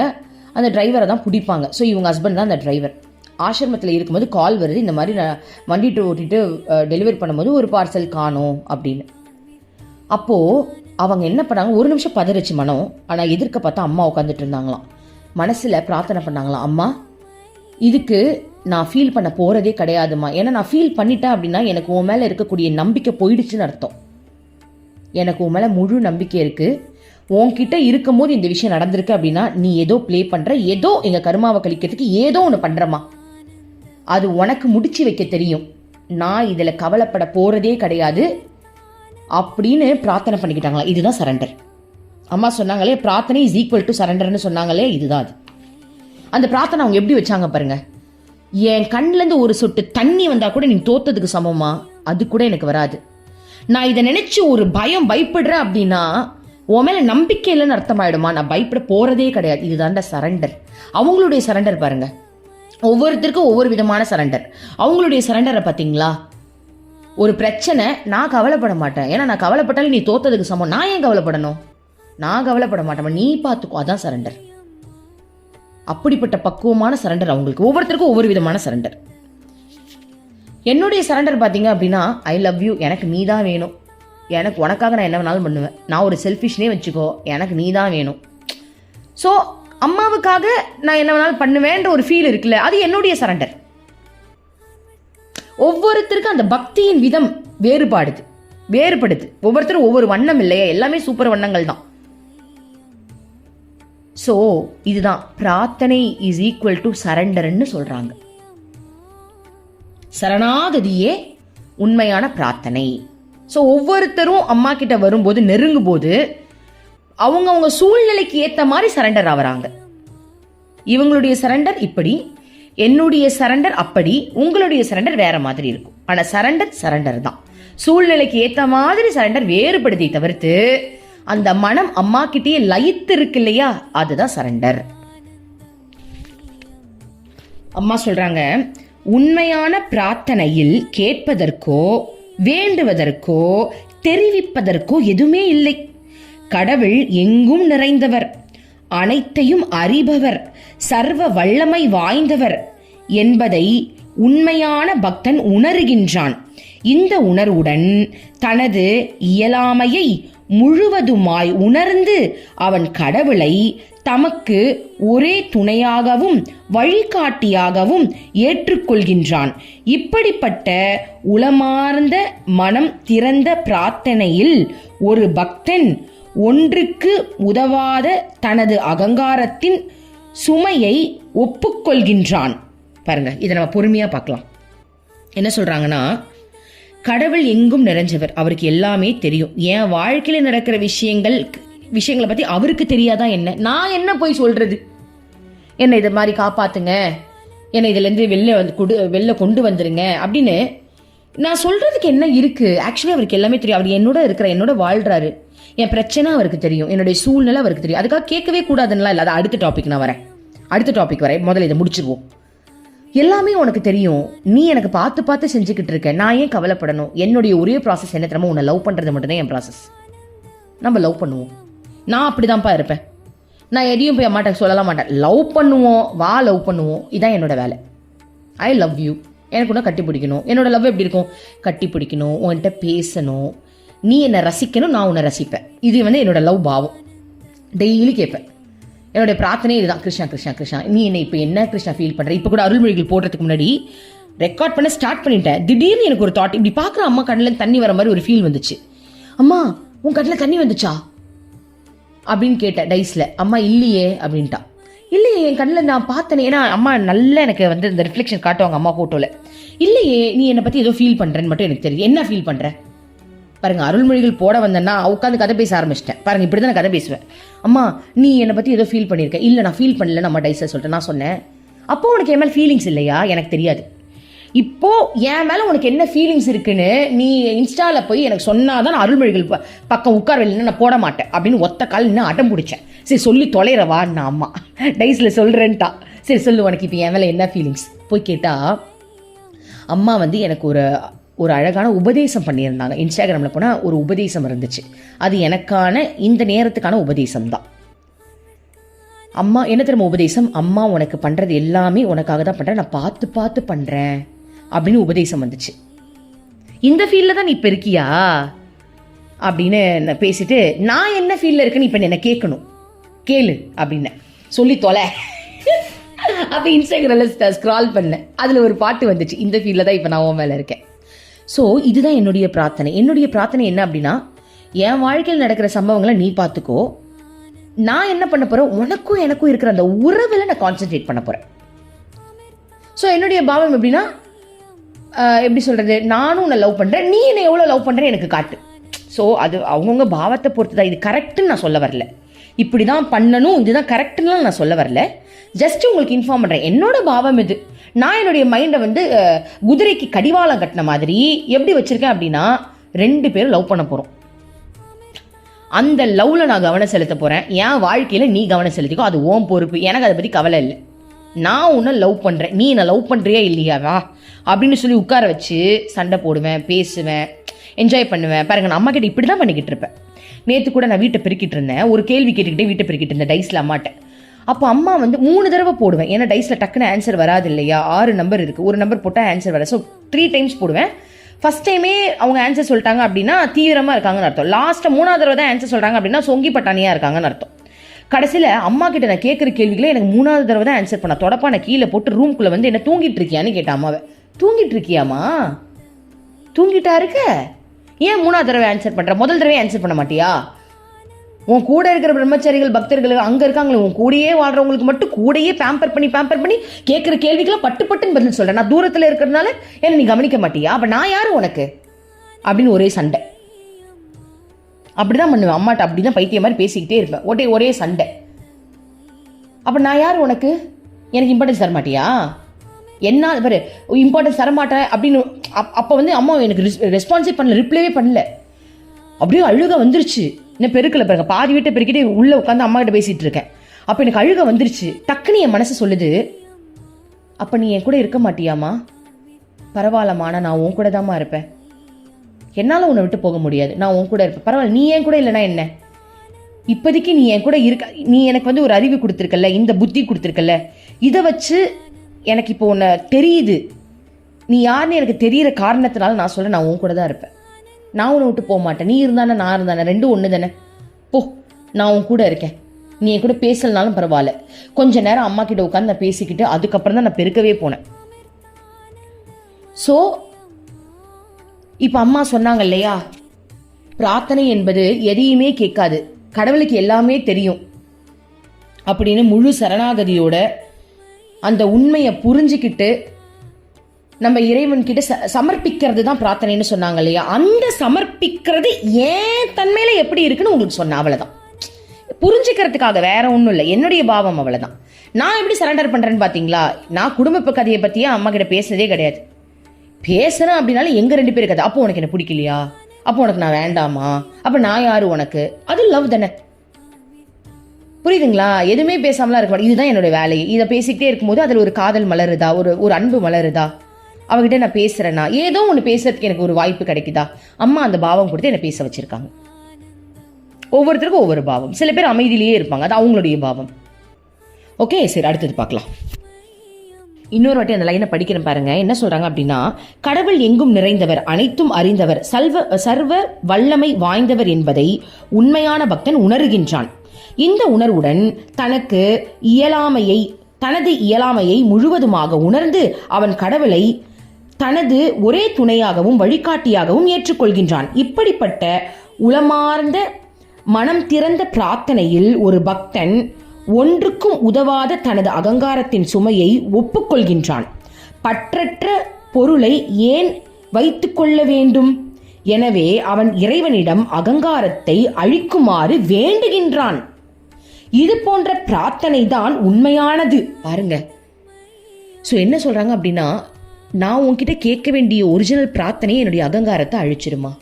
அந்த டிரைவரை தான் பிடிப்பாங்க. ஸோ இவங்க ஹஸ்பண்ட் தான் அந்த டிரைவர். ஆசிரமத்தில் இருக்கும்போது கால் வருது, இந்த மாதிரி நான் வண்டி ஓட்டிட்டு டெலிவரி பண்ணும்போது ஒரு பார்சல் காணோம் அப்படின்னு. அப்போது அவங்க என்ன பண்ணாங்க, ஒரு நிமிஷம் பதறிச்சு மனம். ஆனால் எதிர்க்க பார்த்தா அம்மா உட்காந்துட்டு இருந்தாங்களாம். மனசில் பிரார்த்தனை பண்ணாங்களாம், அம்மா இதுக்கு நான் ஃபீல் பண்ண போகிறதே கிடையாதுமா. ஏன்னா நான் ஃபீல் பண்ணிட்டேன் அப்படின்னா எனக்கு உன் மேலே இருக்கக்கூடிய நம்பிக்கை போயிடுச்சுன்னு அர்த்தம். எனக்கு உன் மேலே முழு நம்பிக்கை இருக்குது. உன்கிட்ட இருக்கும் போது இந்த விஷயம் நடந்திருக்கு அப்படின்னா நீ ஏதோ ப்ளே பண்ணுற, ஏதோ எங்கள் கருமாவை கழிக்கிறதுக்கு ஏதோ ஒன்று பண்ணுறமா. அது உனக்கு முடிச்சு வைக்க தெரியும். நான் இதில் கவலைப்பட போகிறதே கிடையாது அப்படின்னு பிரார்த்தனை பண்ணிக்கிட்டாங்களா. இதுதான் சரண்டர். அம்மா சொன்னாங்களே பிரார்த்தனை இஸ் ஈக்குவல் டு சரண்டர்னு சொன்னாங்களே, இதுதான் அது. அந்த பிரார்த்தனை அவங்க எப்படி வச்சாங்க பாருங்க. என் கண்ணிலேருந்து ஒரு சொட்டு தண்ணி வந்தால் கூட நீ தோத்ததுக்கு சமமா, அது கூட எனக்கு வராது. நான் இதை நினைச்சு ஒரு பயப்படுறேன் அப்படின்னா உன் மேல நம்பிக்கை இல்லைன்னு அர்த்தமாயிடுமா. நான் பயப்பட போறதே கிடையாது. இதுதான்டா சரண்டர். அவங்களுடைய சரண்டர் பாருங்க, ஒவ்வொருத்தருக்கும் ஒவ்வொரு விதமான சரண்டர். அவங்களுடைய சரண்டரை பார்த்தீங்களா, ஒரு பிரச்சனை நான் கவலைப்பட மாட்டேன், ஏன்னா நான் கவலைப்பட்டாலும் நீ தோத்ததுக்கு சமம், நான் ஏன் கவலைப்படணும், நான் கவலைப்பட மாட்டேன், நீ பார்த்துக்கோ, அதான் சரண்டர். அப்படிப்பட்ட பக்குவமான சரண்டர் அவங்களுக்கு. ஒவ்வொருத்தருக்கும் ஒவ்வொரு விதமான சரண்டர். என்னுடைய சரண்டர் பார்த்தீங்க அப்படின்னா, ஐ லவ் யூ, எனக்கு நீ தான் வேணும், எனக்கு உனக்காக நான் என்ன வேணாலும் பண்ணுவேன், நான் ஒரு செல்ஃபிஷ்னே வச்சுக்கோ, எனக்கு நீ தான் வேணும். ஸோ அம்மாவுக்காக நான் என்ன வேணாலும் பண்ணுவேன்ற ஒரு ஃபீல் இருக்குல்ல, அது என்னுடைய சரண்டர். ஒவ்வொருத்தருக்கும் அந்த பக்தியின் விதம் வேறுபடுது. ஒவ்வொருத்தரும் ஒவ்வொரு வண்ணம் இல்லையா, எல்லாமே சூப்பர் வண்ணங்கள் தான். ஸோ இதுதான் பிரார்த்தனை இஸ் ஈக்குவல் டு சரண்டர்ன்னு சொல்றாங்க. சரணாகதியே உண்மையான பிரார்த்தனை. ஸோ ஒவ்வொருத்தரும் அம்மா கிட்ட வரும்போது, நெருங்கும் போது அவங்க சூழ்நிலைக்கு ஏற்ற மாதிரி சரண்டர் ஆகிறாங்க. இவங்களுடைய சரண்டர் இப்படி, என்னுடைய சரண்டர் அப்படி, உங்களுடைய சரண்டர் வேற மாதிரி இருக்கும். ஆனால் சரண்டர் தான். சூழ்நிலைக்கு ஏற்ற மாதிரி சரண்டர் வேறுபடுத்தி தவிர்த்து அந்த மனம் அம்மா கிட்டேயே லயித்து இருக்கு இல்லையா, அதுதான் சரண்டர். அம்மா சொல்றாங்க, உண்மையான பிரார்த்தனையில் கேட்பதற்கோ வேண்டுவதற்கோ தெரிவிப்பதற்கோ எதுவுமே இல்லை. கடவுள் எங்கும் நிறைந்தவர், அனைத்தையும் அறிபவர், சர்வ வல்லமை வாய்ந்தவர் என்பதை உண்மையான பக்தன் உணர்கின்றான். இந்த உணர்வுடன் தனது இயலாமையை முழுவதுமாய் உணர்ந்து அவன் கடவுளை தமக்கு ஒரே துணையாகவும் வழிகாட்டியாகவும் ஏற்றுக்கொள்கின்றான். இப்படிப்பட்ட உளமார்ந்த மனம் திறந்த பிரார்த்தனையில் ஒரு பக்தன் ஒன்றுக்கு உதவாத தனது அகங்காரத்தின் சுமையை ஒப்புக்கொள்கின்றான். பாருங்க, இதை நம்ம பொறுமையா பார்க்கலாம். என்ன சொல்றாங்கன்னா, கடவுள் எங்கும் நிறைஞ்சவர், அவருக்கு எல்லாமே தெரியும். என் வாழ்க்கையில நடக்கிற விஷயங்களை பத்தி அவருக்கு தெரியாதா என்ன? நான் என்ன போய் சொல்றது, என்னை இதை மாதிரி காப்பாத்துங்க, என்னை இதுல இருந்து வெளில கொண்டு வந்துருங்க அப்படின்னு நான் சொல்றதுக்கு என்ன இருக்கு? ஆக்சுவலி அவருக்கு எல்லாமே தெரியும். அவர் என்னோட வாழ்றாரு. என் பிரச்சனை அவருக்கு தெரியும், என்னுடைய சூழ்நிலை அவருக்கு தெரியும். அதுக்காக கேட்கவே கூடாதுன்னா இல்லை. அது அடுத்த டாபிக் வரேன். முதல்ல இதை முடிச்சிருவோம். எல்லாமே உனக்கு தெரியும், நீ எனக்கு பார்த்து செஞ்சுக்கிட்டு இருக்க, நான் ஏன் கவலைப்படணும்? என்னுடைய ஒரே ப்ராசஸ் என்ன தெரியுமா, உன்னை லவ் பண்ணுறது மட்டும்தான் என் ப்ராசஸ். நம்ம லவ் பண்ணுவோம். நான் அப்படிதான்ப்பா இருப்பேன். நான் எதையும் போய் அம்மாட்ட சொல்லலாம் மாட்டேன். லவ் பண்ணுவோம், இதான் என்னோட வேலை. ஐ லவ் யூ, எனக்கு ஒன்று கட்டி பிடிக்கணும். என்னோட லவ் எப்படி இருக்கும்? கட்டி பிடிக்கணும், உன்கிட்ட பேசணும், நீ என்னை ரசிக்கணும், நான் உன்னை ரசிப்பேன். இது என்னோட லவ் பாவம். டெய்லி கேட்பேன். என்னுடைய பிரார்த்தனை இதுதான், கிருஷ்ணா நீ என்ன இப்போ என்ன கிருஷ்ணா ஃபீல் பண்ணுற? இப்போ கூட அருள்மொழிகள் போடுறதுக்கு முன்னாடி ரெக்கார்ட் பண்ண ஸ்டார்ட் பண்ணிட்டேன். திடீர்னு எனக்கு ஒரு தாட், இப்படி பார்க்குற அம்மா கண்ணில் தண்ணி வர மாதிரி ஒரு ஃபீல் வந்துச்சு. அம்மா உன் கண்ணில் தண்ணி வந்துச்சா அப்படின்னு கேட்டேன் டைஸில். அம்மா இல்லையே அப்படின்ட்டா. இல்லையே, என் கண்ணில் நான் பார்த்தேனே. ஏன்னா அம்மா நல்லா எனக்கு இந்த ரிஃப்ளெக்ஷன் காட்டுவாங்க அம்மா ஃபோட்டோவில். இல்லையே, நீ என்னை பற்றி ஏதோ ஃபீல் பண்ணுறேன்னு மட்டும் எனக்கு தெரியுது. என்ன ஃபீல் பண்ணுற பாருங்க. அருள்மொழிகள் போட வந்தேன்னா உட்காந்து கதை பேச ஆரம்பிச்சிட்டேன். பாருங்க, இப்படி தான் நான் கதை பேசுவேன். அம்மா நீ என்னை பற்றி ஏதோ ஃபீல் பண்ணியிருக்கேன். இல்லை நான் ஃபீல் பண்ணல, நம்ம டைஸை சொல்லிட்டேன். நான் சொன்னேன், அப்போ உனக்கு என் மேலே ஃபீலிங்ஸ் இல்லையா? எனக்கு தெரியாது. இப்போ என் மேலே உனக்கு என்ன ஃபீலிங்ஸ் இருக்குன்னு நீ இன்ஸ்டாவில் போய் எனக்கு சொன்னாதான் நான் அருள்மொழிகள் பக்கம் உட்காரவில்லைன்னு நான் போட மாட்டேன் அப்படின்னு ஒத்த கால் இன்னும் அடம் பிடிச்சேன். சரி சொல்லி தொலைறவா நான் அம்மா டைஸில் சொல்கிறேன்ட்டா. சரி சொல்லு, உனக்கு இப்போ என் மேலே என்ன ஃபீலிங்ஸ் போய் கேட்டால், அம்மா வந்து எனக்கு ஒரு அழகான உபதேசம் பண்ணியிருந்தாங்க. இன்ஸ்டாகிராமில் போனால் ஒரு உபதேசம் இருந்துச்சு. அது எனக்கான இந்த நேரத்துக்கான உபதேசம் தான். அம்மா என்ன தெரியுமா உபதேசம்? அம்மா உனக்கு பண்ணுறது எல்லாமே உனக்காக தான் பண்ணுறேன், நான் பார்த்து பார்த்து பண்ணுறேன் அப்படின்னு உபதேசம் வந்துச்சு. இந்த ஃபீல்டில் தான் நீ இப்போ இருக்கியா அப்படின்னு நான் பேசிட்டு, நான் என்ன ஃபீல்டில் இருக்கேன்னு இப்போ என்ன கேட்கணும், கேளு அப்படின்னு சொல்லி தொலை. அப்போ இன்ஸ்டாகிராமில் ஸ்க்ரால் பண்ணேன், அதில் ஒரு பாட்டு வந்துச்சு, இந்த ஃபீல்டில் தான் இப்போ நான் உன் மேலே இருக்கேன். ஸோ இதுதான் என்னுடைய பிரார்த்தனை. என்னுடைய பிரார்த்தனை என்ன அப்படின்னா, என் வாழ்க்கையில் நடக்கிற சம்பவங்களை நீ பார்த்துக்கோ, நான் என்ன பண்ண போகிறேன், உனக்கும் எனக்கும் இருக்கிற அந்த உறவில் நான் கான்சென்ட்ரேட் பண்ண போகிறேன். ஸோ என்னுடைய பாவம் எப்படின்னா, எப்படி சொல்கிறது, நானும் உன்னை லவ் பண்ணுறேன், நீ என்னை எவ்வளோ லவ் பண்ணுறேன்னு எனக்கு காட்டு. ஸோ அது அவங்கவுங்க பாவத்தை பொறுத்து தான். இது கரெக்டுன்னு நான் சொல்ல வரல, இப்படி தான் பண்ணணும், இதுதான் கரெக்டுன்னு நான் சொல்ல வரல. ஜஸ்ட் உங்களுக்கு இன்ஃபார்ம் பண்ணுறேன், என்னோட பாவம் இது. நான் என்னுடைய மைண்டை வந்து குதிரைக்கு கடிவாளம் கட்டின மாதிரி எப்படி வச்சுருக்கேன் அப்படின்னா, 2 பேரும் லவ் பண்ண போகிறோம், அந்த லவ்வில் நான் கவனம் செலுத்த போகிறேன். என் வாழ்க்கையில் நீ கவனம் செலுத்திக்கோ, அது ஓம் பொறுப்பு, எனக்கு அதை பற்றி கவலை இல்லை. நான் உன்னை லவ் பண்ணுறேன், நீ என்ன லவ் பண்ணுறியா இல்லையாவா அப்படின்னு சொல்லி உட்கார வச்சு சண்டை போடுவேன், பேசுவேன், என்ஜாய் பண்ணுவேன். பாருங்க, நான் அம்மா கிட்ட இப்படி தான் பண்ணிக்கிட்டு இருப்பேன். நேற்று கூட நான் வீட்டை பெருக்கிட்டு இருந்தேன், ஒரு கேள்வி கேட்டுக்கிட்டே வீட்டை பெருக்கிட்டு இருந்தேன் டைஸில் அம்மாட்ட. அப்போ அம்மா வந்து 3 தடவை போடுவேன், ஏன்னா டைஸில் டக்குன்னு ஆன்சர் வராது இல்லையா, 6 நம்பர் இருக்குது, ஒரு நம்பர் போட்டால் ஆன்சர் வராது. ஸோ 3 டைம்ஸ் போடுவேன். ஃபஸ்ட் டைமே அவங்க ஆன்சர் சொல்லிட்டாங்க அப்படின்னா தீவிரமாக இருக்காங்கன்னு அர்த்தம். லாஸ்ட்டாக 3ஆவது தடவை தான் ஆன்சர் சொல்கிறாங்க அப்படின்னா சொங்கி பட்டானியாக இருக்காங்கன்னு அர்த்தம். கடைசியில் அம்மா கிட்ட நான் கேட்குற கேள்விகளே எனக்கு 3ஆவது தடவை தான் ஆன்சர் பண்ண. தொடப்பா நான் கீழே போட்டு ரூம்குள்ளே வந்து என்ன தூங்கிட்டு இருக்கியான்னு கேட்டேன் அம்மாவை. தூங்கிட்டு இருக்கியாமா? தூங்கிட்டா இருக்க, ஏன் 3ஆவது தடவை ஆன்சர் பண்ணுற, முதல் தடவை ஆன்சர் பண்ண மாட்டியா? உன் கூட இருக்கிற பிரம்மச்சாரிகள் பக்தர்கள் அங்கே இருக்காங்களே, உன் கூடயே வாழ்றவங்களுக்கு மட்டும் கூடயே பேம்பர் பண்ணி கேட்குற கேள்விக்கெல்லாம் பட்டுன்னு பதில் சொல்கிறேன். நான் தூரத்தில் இருக்கிறதுனால என்ன நீ கவனிக்க மாட்டியா? அப்போ நான் யாரு உனக்கு அப்படின்னு ஒரே சண்டை. அப்படிதான் பண்ணுவேன் அம்மாட்ட, அப்படிதான் பைத்தியம் மாதிரி பேசிக்கிட்டே இருப்பேன், ஒரே சண்டை. அப்போ நான் யார் உனக்கு, எனக்கு இம்பார்ட்டன்ஸ் தர மாட்டியா? என்ன பாரு, இம்பார்ட்டன்ஸ் தரமாட்டேன் அப்படின்னு. அப்போ வந்து அம்மா எனக்கு ரெஸ்பான்ஸே பண்ணல, ரிப்ளைவே பண்ணல. அப்படியே அழுக வந்துருச்சு. என்ன பெருக்கல பாருங்க, பாதி வீட்டை பெருக்கிட்டு உள்ளே உட்காந்து அம்மா கிட்ட பேசிகிட்டு இருக்கேன். அப்போ எனக்கு அழுக வந்துருச்சு. டக்குன்னு என் மனசு சொல்லுது, அப்போ நீ என் கூட இருக்க மாட்டியாமா? பரவாயில்லம்மா, நான் உன் கூட தாம்மா இருப்பேன், என்னால் உன்னை விட்டு போக முடியாது, நான் உன் கூட இருப்பேன், பரவாயில்ல, நீ என் கூட இல்லைனா என்ன, இப்போதைக்கு நீ என் கூட இருக்க, நீ எனக்கு வந்து ஒரு அறிவு கொடுத்துருக்கல, இந்த புத்தி கொடுத்துருக்கல, இதை வச்சு எனக்கு இப்போ உன்னை தெரியுது, நீ யாருன்னு எனக்கு தெரிகிற காரணத்தினால நான் சொல்கிறேன், நான் உன் கூட தான் இருப்பேன், நான் உன்னை விட்டு போக மாட்டேன், நீ இருந்தானே நான் இருந்தானே, 2 ஒன்று தானே, போ, நான் உன் கூட இருக்கேன், நீ என் கூட பேசலனாலும் பரவாயில்ல. கொஞ்ச நேரம் அம்மா கிட்ட உட்காந்து நான் பேசிக்கிட்டு அதுக்கப்புறம் தான் நான் பெருக்கவே போனேன். ஸோ இப்போ அம்மா சொன்னாங்க இல்லையா, பிரார்த்தனை என்பது எதையுமே கேட்காது, கடவுளுக்கு எல்லாமே தெரியும் அப்படின்னு முழு சரணாகதியோட அந்த உண்மையை புரிஞ்சுக்கிட்டு நம்ம இறைவன் கிட்ட சமர்ப்பிக்கிறது தான் பிரார்த்தனைன்னு சொன்னாங்க இல்லையா. அந்த சமர்ப்பிக்கிறது ஏன் தன்மையில எப்படி இருக்குன்னு உங்களுக்கு சொன்ன, அவ்வளவுதான். புரிஞ்சுக்கிறதுக்காக, வேற ஒன்றும் இல்லை, என்னுடைய பாவம் அவ்வளவுதான். நான் எப்படி சரண்டர் பண்றேன்னு பாத்தீங்களா? நான் குடும்ப கதையை பத்தியே அம்மா கிட்ட பேசுறதே கிடையாது. பேசுறேன் அப்படின்னாலும் எங்க 2 பேர் கதை. அப்போ உனக்கு என்ன பிடிக்கலையா, அப்போ உனக்கு நான் வேண்டாமா, அப்ப நான் யாரு உனக்கு, அது லவ் தானே, புரியுதுங்களா? எதுவுமே பேசாமலாம் இருக்க மாட்டேன், இதுதான் என்னோட வேலை. இதை பேசிக்கிட்டே இருக்கும்போது அதில் ஒரு காதல் மலருதா, ஒரு அன்பு மலருதா, அவகிட்ட நான் பேசுறேன்னா ஏதோ ஒன்று பேசுறதுக்கு எனக்கு ஒரு வாய்ப்பு கிடைக்குதா, அம்மா அந்த பாவம் கொடுத்து என்னை பேச வச்சிருக்காங்க. ஒவ்வொருத்தருக்கும் ஒவ்வொரு பாவம், சில பேர் அமைதியிலேயே இருப்பாங்க, அது அவங்களுடைய பாவம். ஓகே, சரி, அடுத்தது பார்க்கலாம். இன்னொரு வாட்டி அந்த லைனை படிக்கிறேன் பாருங்க. என்ன சொல்றாங்க அப்படின்னா, கடவுள் எங்கும் நிறைந்தவர், அனைத்தும் அறிந்தவர், சர்வ வல்லமை வாய்ந்தவர் என்பதை உண்மையான பக்தன் உணர்கின்றான். இந்த உணர்வுடன் தனது இயலாமையை முழுவதுமாக உணர்ந்து அவன் கடவுளை தனது ஒரே துணையாகவும் வழிகாட்டியாகவும் ஏற்றுக்கொள்கின்றான். இப்படிப்பட்ட உளமார்ந்த மனம் திறந்த பிரார்த்தனையில் ஒரு பக்தன் ஒன்றுக்கும் உதவாத தனது அகங்காரத்தின் சுமையை ஒப்புக்கொள்கின்றான். பற்றற்ற பொருளை ஏன் வைத்துக் கொள்ள வேண்டும்? எனவே அவன் இறைவனிடம் அகங்காரத்தை அழிக்குமாறு வேண்டுகின்றான். இது போன்ற பிரார்த்தனை தான் உண்மையானது. பாருங்க, ஸோ என்ன சொல்றாங்க அப்படின்னா, நான் உன்கிட்ட கேட்க வேண்டிய ஒரிஜினல் பிரார்த்தனை என்னுடைய அகங்காரத்தை அழிச்சிடுமா,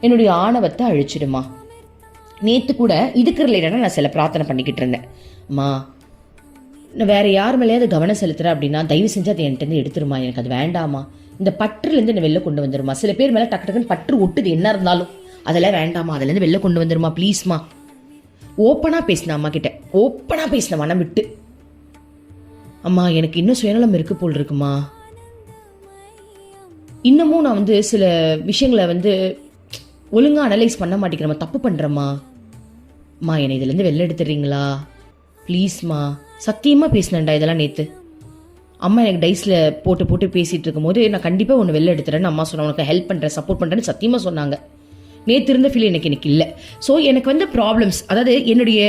என்னுடைய ஆணவத்தை அழிச்சிடுமா. நேற்று கூட இதுக்கு ரிலேட்டடாக நான் சில பிரார்த்தனை பண்ணிக்கிட்டு இருந்தேன். அம்மா, நான் வேற யார் மேலேயாவது கவனம் செலுத்துறேன் அப்படின்னா தயவு செஞ்சு அதை என்கிட்ட எடுத்துருமா, எனக்கு அது வேண்டாமா, இந்த பற்றுலேருந்து என்ன வெளில கொண்டு வந்துருமா. சில பேர் மேலே டக்கு டக்குன்னு பற்று ஒட்டுது என்ன இருந்தாலும், அதெல்லாம் வேண்டாமா, அதுலேருந்து வெளில கொண்டு வந்துருமா ப்ளீஸ்மா. ஓப்பனாக பேசினேன் அம்மா கிட்ட, ஓப்பனாக பேசினேன் மனம் விட்டு. அம்மா எனக்கு இன்னும் சுயநலம் இருக்கு போல் இருக்குமா, இன்னமும் நான் சில விஷயங்களை ஒழுங்காக அனலைஸ் பண்ண மாட்டேங்கிறேம்மா, தப்பு பண்ணுறேம்மா. அம்மா என்னை இதுலேருந்து வெளில எடுத்துடுறீங்களா ப்ளீஸ்மா. சத்தியமாக பேசினேன்டா இதெல்லாம் நேற்று. அம்மா எனக்கு டைஸில் போட்டு போட்டு பேசிகிட்டு இருக்கும்போது நான் கண்டிப்பாக ஒன்று வெளில எடுத்துறேன்னு அம்மா சொன்னேன், உனக்கு ஹெல்ப் பண்ணுறேன் சப்போர்ட் பண்ணுறேன்னு சத்தியமாக சொன்னாங்க. நேற்று இருந்த ஃபீல் எனக்கு இல்லை. ஸோ எனக்கு ப்ராப்ளம்ஸ், அதாவது என்னுடைய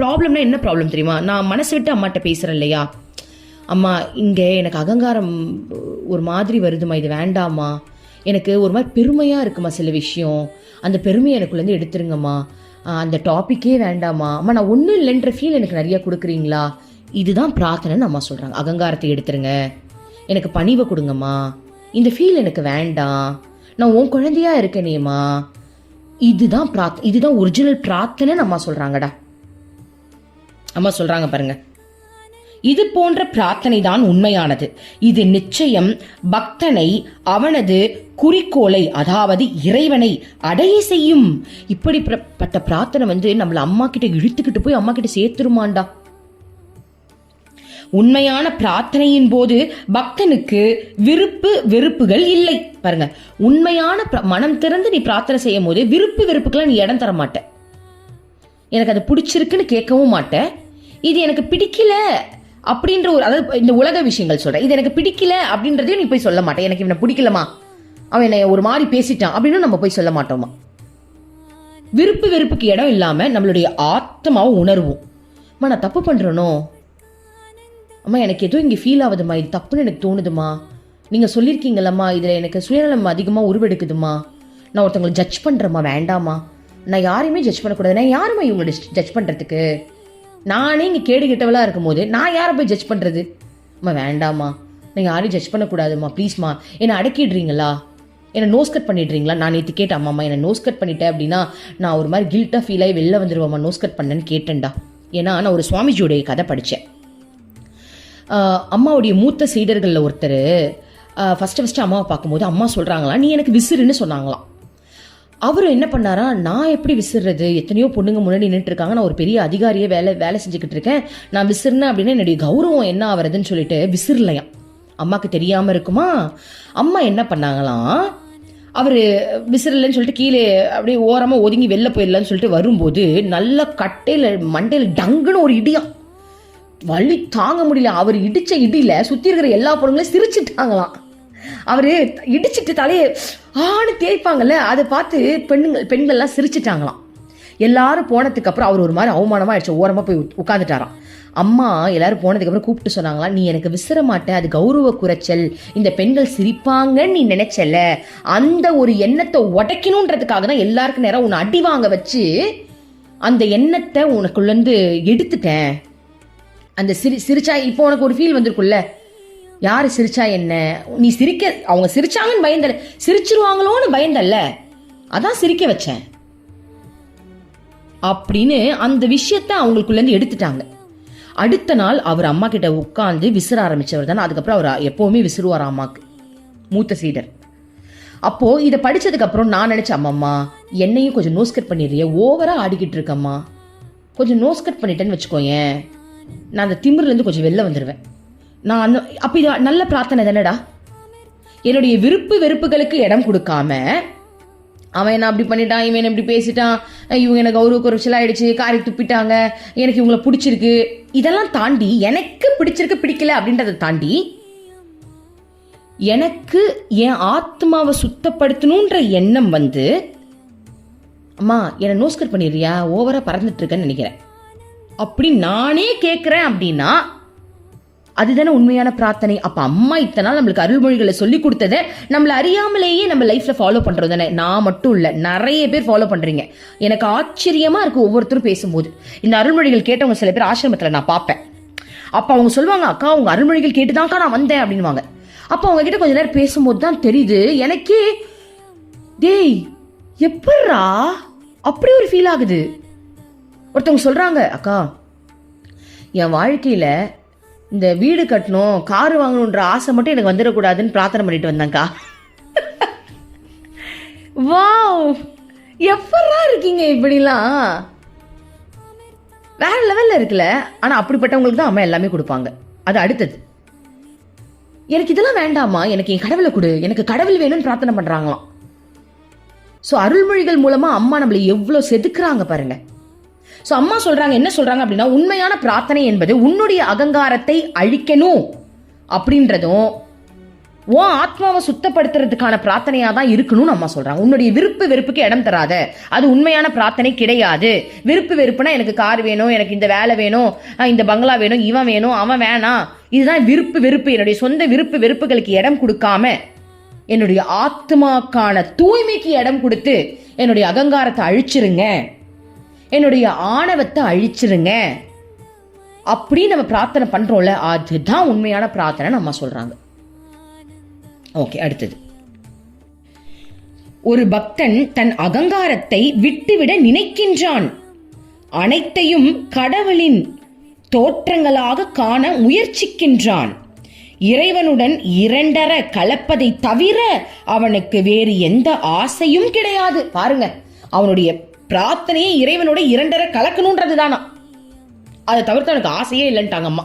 ப்ராப்ளம்னா என்ன ப்ராப்ளம் தெரியுமா, நான் மனசு விட்டு அம்மாட்ட பேசுகிறேன் இல்லையா, அம்மா இங்கே எனக்கு அகங்காரம் ஒரு மாதிரி வருதுமா, இது வேண்டாமா, எனக்கு ஒரு மாதிரி பெருமையாக இருக்குமா சில விஷயம், அந்த பெருமையை எனக்குள்ளேருந்து எடுத்துருங்கம்மா, அந்த டாப்பிக்கே வேண்டாமா அம்மா, நான் ஒன்றும் இல்லைன்ற ஃபீல் எனக்கு நிறையா கொடுக்குறீங்களா, இதுதான் பிரார்த்தனைன்னு அம்மா சொல்கிறாங்க. அகங்காரத்தை எடுத்துருங்க, எனக்கு பணிவை கொடுங்கம்மா, இந்த ஃபீல் எனக்கு வேண்டாம், நான் உன் குழந்தையா இருக்கேனேம்மா, இதுதான் இதுதான் ஒரிஜினல் பிரார்த்தனைன்னு அம்மா சொல்கிறாங்கடா. அம்மா சொல்கிறாங்க பாருங்க, இது போன்ற பிரார்த்தனை தான் உண்மையானது. இது நிச்சயம் பக்தனை அவனது குறிக்கோளை, அதாவது இறைவனை அடைய செய்யும். இப்படிப்பட்ட பிரார்த்தனை நம்மள அம்மா கிட்ட இழுத்துக்கிட்டு போய் அம்மா கிட்ட சேர்த்துருமாண்டா. உண்மையான பிரார்த்தனையின் போது பக்தனுக்கு விருப்பு வெறுப்புகள் இல்லை. பாருங்க, உண்மையான மனம் திறந்து நீ பிரார்த்தனை செய்யும் போது விருப்பு வெறுப்புக்கெல்லாம் நீ இடம் தர மாட்ட. எனக்கு அது பிடிச்சிருக்குன்னு கேட்கவும் மாட்டேன், இது எனக்கு பிடிக்கல அப்படின்ற ஒரு, அதாவது இந்த உலக விஷயங்கள் சொல்றேன், இது எனக்கு பிடிக்கல அப்படின்றதையும் நீ போய் சொல்ல மாட்டேன். எனக்கு இவனை பிடிக்கலமா, அவன் என்னை ஒரு மாதிரி பேசிட்டான் அப்படின்னு நம்ம போய் சொல்ல மாட்டோமா. விருப்பு வெறுப்புக்கு இடம் இல்லாம நம்மளுடைய ஆத்மாவை உணர்வோம். அம்மா நான் தப்பு பண்றேனோ, அம்மா எனக்கு எதுவும் இங்கே ஃபீல் ஆகுதுமா, இது தப்புன்னு எனக்கு தோணுதுமா, நீங்க சொல்லியிருக்கீங்களம்மா இதில் எனக்கு சுயநலம் அதிகமாக உருவெடுக்குதுமா, நான் ஒருத்தவங்களை ஜட்ஜ் பண்றேம்மா, வேண்டாமா, நான் யாரையுமே ஜட்ஜ் பண்ணக்கூடாது, நான் யாருமா இவங்களை ஜட்ஜ் பண்றதுக்கு, நானே இங்கே கேடு கெட்டவளாக இருக்கும் போது நான் யாரை போய் ஜட்ஜ் பண்ணுறது, அம்மா வேண்டாமா, நான் யாரையும் ஜட்ஜ் பண்ணக்கூடாதுமா ப்ளீஸ்மா, என்னை அடக்கிடுறீங்களா, என்னை நோஸ் கட் பண்ணிடுறீங்களா. நான் நேற்று கேட்டேன், அம்மாம்மா என்னை நோஸ் கட் பண்ணிட்டேன் அப்படின்னா நான் ஒரு மாதிரி கில்ட்டாக ஃபீல் ஆகி வெளில வந்துடுவாம்மா, நோஸ் கட் பண்ணேன்னு கேட்டேன்டா. ஏன்னா நான் ஒரு சுவாமிஜியோடைய கதை படித்தேன். அம்மாவுடைய மூத்த சீடர்களில் ஒருத்தர் ஃபஸ்ட்டு அம்மாவை பார்க்கும்போது அம்மா சொல்கிறாங்களா நீ எனக்கு விசிறுன்னு சொன்னாங்களாம். அவர் என்ன பண்ணாரா, நான் எப்படி விசிறது, எத்தனையோ பொண்ணுங்க முன்னாடி நின்றுட்டு இருக்காங்க, நான் ஒரு பெரிய அதிகாரியே வேலை செஞ்சுக்கிட்டு இருக்கேன், நான் விசிறுனேன் அப்படின்னா என்னுடைய கௌரவம் என்ன ஆகுறதுன்னு சொல்லிட்டு விசிறலையாம். அம்மாவுக்கு தெரியாமல் இருக்குமா. அம்மா என்ன பண்ணாங்களாம், அவர் விசிறலன்னு சொல்லிட்டு கீழே அப்படியே ஓரமாக ஒதுங்கி வெளில போயிடலான்னு சொல்லிட்டு வரும்போது நல்ல கட்டையில் மண்டையில் டங்குன்னு ஒரு இடியாம், வலி தாங்க முடியல. அவர் இடிச்ச இடியில சுற்றி இருக்கிற எல்லா பொண்ணுங்களையும் சிரிச்சிட்டாங்களாம். அவர் இடிச்சிட்டு தலையை ஆன்னு தேய்ப்பாங்கல்ல, அதை பார்த்து பெண்கள்லாம் சிரிச்சிட்டாங்களாம். எல்லாரும் போனதுக்கு அப்புறம் அவர் ஒரு மாதிரி அவமானமா ஆயிடுச்சு, ஓரமாக போய் உட்காந்துட்டாராம். அம்மா எல்லாரும் போனதுக்கு அப்புறம் கூப்பிட்டு சொன்னாங்களா, நீ எனக்கு விசிற மாட்டேன், அது கௌரவ குறைச்சல், இந்த பெண்கள் சிரிப்பாங்கன்னு நீ நினைச்சல, அந்த ஒரு எண்ணத்தை உடைக்கணுன்றதுக்காக தான் எல்லாருக்கும் நேரம் உன்னை அடி வாங்க வச்சு அந்த எண்ணத்தை உனக்குள்ளேருந்து எடுத்துட்டேன். அந்த சிரிச்சா இப்போ உனக்கு ஒரு ஃபீல் வந்திருக்குல்ல, யாரு சிரிச்சா என்ன, நீ சிரிக்க, அவங்க சிரிச்சாங்கன்னு பயந்தல, சிரிச்சிருவாங்களோன்னு பயந்தல்ல, அதான் சிரிக்க வச்சேன் அப்படின்னு அந்த விஷயத்த அவங்களுக்குள்ளேருந்து எடுத்துட்டாங்க. அடுத்த நாள் அவர் அம்மா கிட்ட உட்காந்து விசிற ஆரம்பிச்சவர் தானே. அதுக்கப்புறம் அவர் எப்பவுமே விசிறுவார் அம்மாக்கு, மூத்த சீடர். அப்போ இதை படிச்சதுக்கு அப்புறம் நான் நினைச்சேன், அம்மா என்னையும் கொஞ்சம் நோஸ் கட் பண்ணிடுறிய, ஓவரா ஆடிக்கிட்டு இருக்கம்மா, கொஞ்சம் நோஸ் கட் பண்ணிட்டேன்னு வச்சுக்கோயேன், நான் அந்த திமிர்லேருந்து கொஞ்சம் வெளில வந்துடுவேன். நான் அப்போ இது நல்ல பிரார்த்தனை தானடா. என்னுடைய விருப்பு வெறுப்புகளுக்கு இடம் கொடுக்காம, அவன் என்ன அப்படி பண்ணிட்டான், இவன் எப்படி பேசிட்டான், இவங்க எனக்கு கௌரவ குறைச்சல் ஆயிடுச்சு, காரி துப்பிட்டாங்க, எனக்கு இவங்களை பிடிச்சிருக்கு, இதெல்லாம் தாண்டி எனக்கு பிடிச்சிருக்கு பிடிக்கல அப்படின்றத தாண்டி எனக்கு என் ஆத்மாவை சுத்தப்படுத்தணுன்ற எண்ணம் அம்மா என்னை நோஸ் கட் பண்ணிடுறியா, ஓவரா பறந்துட்டு இருக்கேன்னு நினைக்கிறேன் அப்படி நானே கேட்குறேன் அப்படின்னா அதுதானே உண்மையான பிரார்த்தனை. அப்போ அம்மா இத்தனை நாள் நம்மளுக்கு அருள்மொழிகளை சொல்லி கொடுத்ததை நம்மளை அறியாமலேயே நம்ம லைஃப்ல ஃபாலோ பண்றது தானே. நான் மட்டும் இல்லை, நிறைய பேர் ஃபாலோ பண்றீங்க. எனக்கு ஆச்சரியமா இருக்கு ஒவ்வொருத்தரும் பேசும்போது. இந்த அருள்மொழிகள் கேட்டவங்க சில பேர் ஆசிரமத்தில் நான் பார்ப்பேன். அப்போ அவங்க சொல்லுவாங்க, அக்கா உங்க அருள்மொழிகள் கேட்டுதான்க்கா நான் வந்தேன் அப்படின்வாங்க. அப்போ அவங்க கிட்ட கொஞ்ச நேரம் பேசும்போது தான் தெரியுது எனக்கே, டேய் எப்பட்றா அப்படி ஒரு ஃபீல் ஆகுது. ஒருத்தவங்க சொல்றாங்க, அக்கா என் வாழ்க்கையில இந்த வீடு கட்டணும், கார் வாங்கணுன்ற ஆசை மட்டும் எனக்கு வந்துடக்கூடாதுன்னு பிரார்த்தனை பண்ணிட்டு வந்தாங்கக்கா. வாவ், எப்படா இருக்கீங்க இப்படிலாம்? வேற லெவல்ல இருக்குல்ல. ஆனா அப்படிப்பட்டவங்களுக்கு தான் அம்மா எல்லாமே கொடுப்பாங்க. அது அடுத்தது. எனக்கு இதெல்லாம் வேண்டாமா, எனக்கு என் கடவுளை கொடு, எனக்கு கடவுள் வேணும்னு பிரார்த்தனை பண்றாங்களாம். ஸோ அருள்மொழிகள் மூலமா அம்மா நம்மளை எவ்வளவு செதுக்குறாங்க பாருங்க. ஸோ அம்மா சொல்றாங்க, என்ன சொல்றாங்க அப்படின்னா, உண்மையான பிரார்த்தனை என்பது உன்னுடைய அகங்காரத்தை அழிக்கணும் அப்படின்றதும் உன் ஆத்மாவை சுத்தப்படுத்துறதுக்கான பிரார்த்தனையா தான் இருக்கணும்னு அம்மா சொல்றாங்க. உன்னுடைய விருப்பு வெறுப்புக்கு இடம் தராத, அது உண்மையான பிரார்த்தனை கிடையாது. விருப்பு வெறுப்புனா எனக்கு கார் வேணும், எனக்கு இந்த வேலை வேணும், இந்த பங்களா வேணும், இவன் வேணும், அவன் வேணாம், இதுதான் விருப்பு வெறுப்பு. என்னுடைய சொந்த விருப்பு வெறுப்புகளுக்கு இடம் கொடுக்காம என்னுடைய ஆத்மாக்கான தூய்மைக்கு இடம் கொடுத்து என்னுடைய அகங்காரத்தை அழிச்சிருங்க, என்னுடைய ஆணவத்தை அழிச்சிருங்க அப்படி நம்ம பிரார்த்தனை பண்றோம்ல, அதுதான் உண்மையான பிரார்த்தனை நம்ம சொல்றாங்க. ஓகே, அடுத்தது. ஒரு பக்தன் தன் அகங்காரத்தை விட்டுவிட நினைக்கின்றான். அனைத்தையும் கடவுளின் தோற்றங்களாக காண முயற்சிக்கின்றான். இறைவனுடன் இரண்டர கலப்பதை தவிர அவனுக்கு வேறு எந்த ஆசையும் கிடையாது. பாருங்க, அவனுடைய பிரார்த்தனையே இறைவனோட இரண்டரை கலக்கணும்ன்றது தானா. அதை தவிர்த்து எனக்கு ஆசையே இல்லைன்ட்டாங்க அம்மா.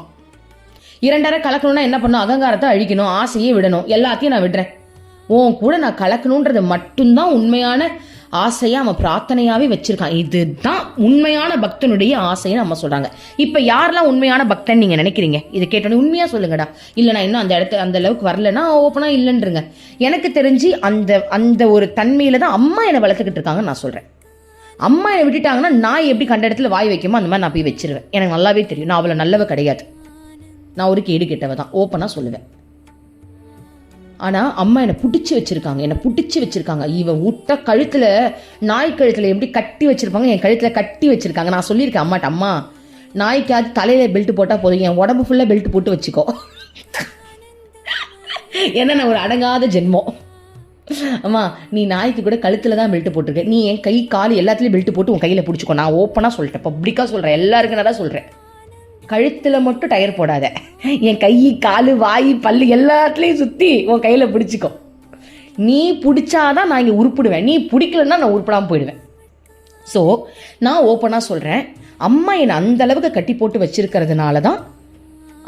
இரண்டரை கலக்கணும்னா என்ன பண்ணும்? அகங்காரத்தை அழிக்கணும், ஆசையே விடணும், எல்லாத்தையும் நான் விடுறேன், உன் கூட நான் கலக்கணும்ன்றது மட்டும்தான் உண்மையான ஆசையா அவன் பிரார்த்தனையாவே வச்சிருக்கான். இதுதான் உண்மையான பக்தனுடைய ஆசையை நம்ம சொல்றாங்க. இப்ப யாரெல்லாம் உண்மையான பக்தன் நீங்க நினைக்கிறீங்க? இதை கேட்டோன்னே உண்மையா சொல்லுங்கடா. இல்ல நான் இன்னும் அந்த இடத்துல அந்த அளவுக்கு வரலன்னா ஓப்பனா இல்லைன்றங்க. எனக்கு தெரிஞ்சு அந்த ஒரு தன்மையில தான் அம்மா என்னை வளர்த்துக்கிட்டு இருக்காங்கன்னு நான் சொல்றேன். அம்மா என்னை விட்டுட்டாங்கன்னா நான் எப்படி கண்ட இடத்துல வாய் வைக்குமோ அந்த மாதிரி நான் போய் வச்சிருவேன். எனக்கு நல்லாவே தெரியும், நான் அவ்வளோ நல்லவ கிடையாது, நான் ஒரு கேடு கெட்டவ தான், ஓப்பனா சொல்லுவேன். ஆனா அம்மா என்னை பிடிச்சி வச்சிருக்காங்க. இவன் விட்ட கழுத்துல, நாய் கழுத்துல எப்படி கட்டி வச்சிருப்பாங்க, என் கழுத்துல கட்டி வச்சிருக்காங்க. நான் சொல்லியிருக்கேன் அம்மாட்ட, அம்மா நாய்க்காவது தலையில பெல்ட் போட்டா போதும், என் உடம்பு ஃபுல்லா பெல்ட் போட்டு வச்சுக்கோ. ஏன்னா நான் ஒரு அடங்காத ஜென்மம். அம்மா நீ நாய்க்கு கூட கழுத்துல தான் பெல்ட் போட்டிருக்க, நீ என் கை கால் எல்லாத்துலயும் பெல்ட் போட்டு உன் கையில பிடிச்சிக்கோ. நான் ஓப்பனா சொல்லிட்டேன், பப்ளிக்கா சொல்றேன், எல்லாருக்கும் நான் தான் சொல்றேன். கழுத்துல மட்டும் டயர் போடாத, என் கை காலு வாய் பல்லு எல்லாத்துலயும் சுத்தி உன் கையில பிடிச்சிக்கோ. நீ பிடிச்சாதான் நான் இங்க உருப்பிடுவேன், நீ பிடிக்கலன்னா நான் உருப்படாம போயிடுவேன். ஸோ நான் ஓப்பனா சொல்றேன், அம்மா என்னை அந்த அளவுக்கு கட்டி போட்டு வச்சிருக்கிறதுனால தான்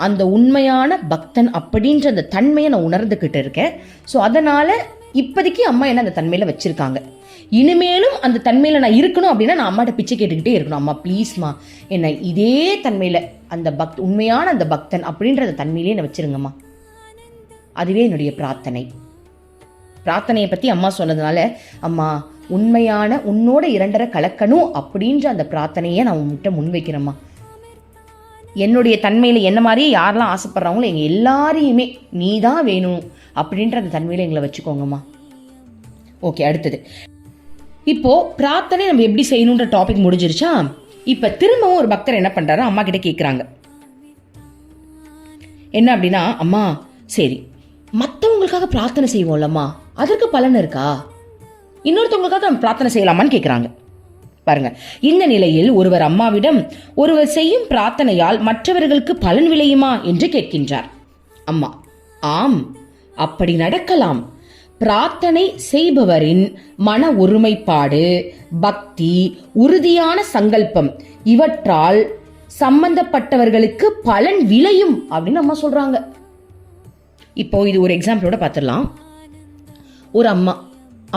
அந்த உண்மையான பக்தன் அப்படின்ற அந்த தன்மையை நான் உணர்ந்துகிட்டு இருக்கேன். ஸோ அதனால இப்போதைக்கு அம்மா என்ன அந்த தன்மையில வச்சிருக்காங்க. இனிமேலும் அந்த தன்மையில நான் இருக்கணும் அப்படின்னா நான் அம்மாட்ட பிச்சை கேட்டுக்கிட்டே இருக்கணும். அம்மா ப்ளீஸ்மா என்ன இதே தன்மையில அந்த உண்மையான அந்த பக்தன் அப்படின்ற அந்த தன்மையிலே என்ன வச்சிருங்கம்மா. அதுவே என்னுடைய பிரார்த்தனையை பத்தி அம்மா சொன்னதுனால, அம்மா உண்மையான உன்னோட இரண்டரை கலக்கணும் அப்படின்ற அந்த பிரார்த்தனையை நான் உன்கிட்ட முன்வைக்கிறேம்மா. என்னுடைய தன்மையில என்ன மாதிரியே யாரெல்லாம் ஆசைப்படுறாங்களோ எங்க எல்லாரையுமே நீ தான் வேணும் அப்படின்ற அந்த தன்மையில எங்களை வச்சுக்கோங்கம்மா. ஓகே, அடுத்தது. இப்போ பிரார்த்தனை நம்ம எப்படி செய்யணுன்ற டாபிக் முடிஞ்சிருச்சா? இப்ப திரும்பவும் ஒரு பக்தர் என்ன பண்றாரு, அம்மா கிட்ட கேக்குறாங்க. என்ன அப்படின்னா, அம்மா சரி மற்றவங்களுக்காக பிரார்த்தனை செய்வோம்லம்மா, அதற்கு பலன் இருக்கா? இன்னொருத்தவங்களுக்காக நம்ம பிரார்த்தனை செய்யலாமான்னு கேட்குறாங்க. பாருங்க, இந்த நிலையில் ஒருவர் அம்மாவிடம் ஒருவர் செய்யும் பிரார்த்தனையால் மற்றவர்களுக்கு பலன் விளையுமா என்று கேட்கின்றார். அம்மா, ஆம், அப்படி நடக்கலாம். பிரார்த்தனை செய்பவரின் மன ஒருமைப்பாடு, பக்தி, உறுதியான சங்கல்பம் இவற்றால் சம்பந்தப்பட்டவர்களுக்கு பலன் விளையும் அப்படின்னு அம்மா சொல்றாங்க. இப்போ இது ஒரு எக்ஸாம்பிளோட பார்த்துடலாம். ஒரு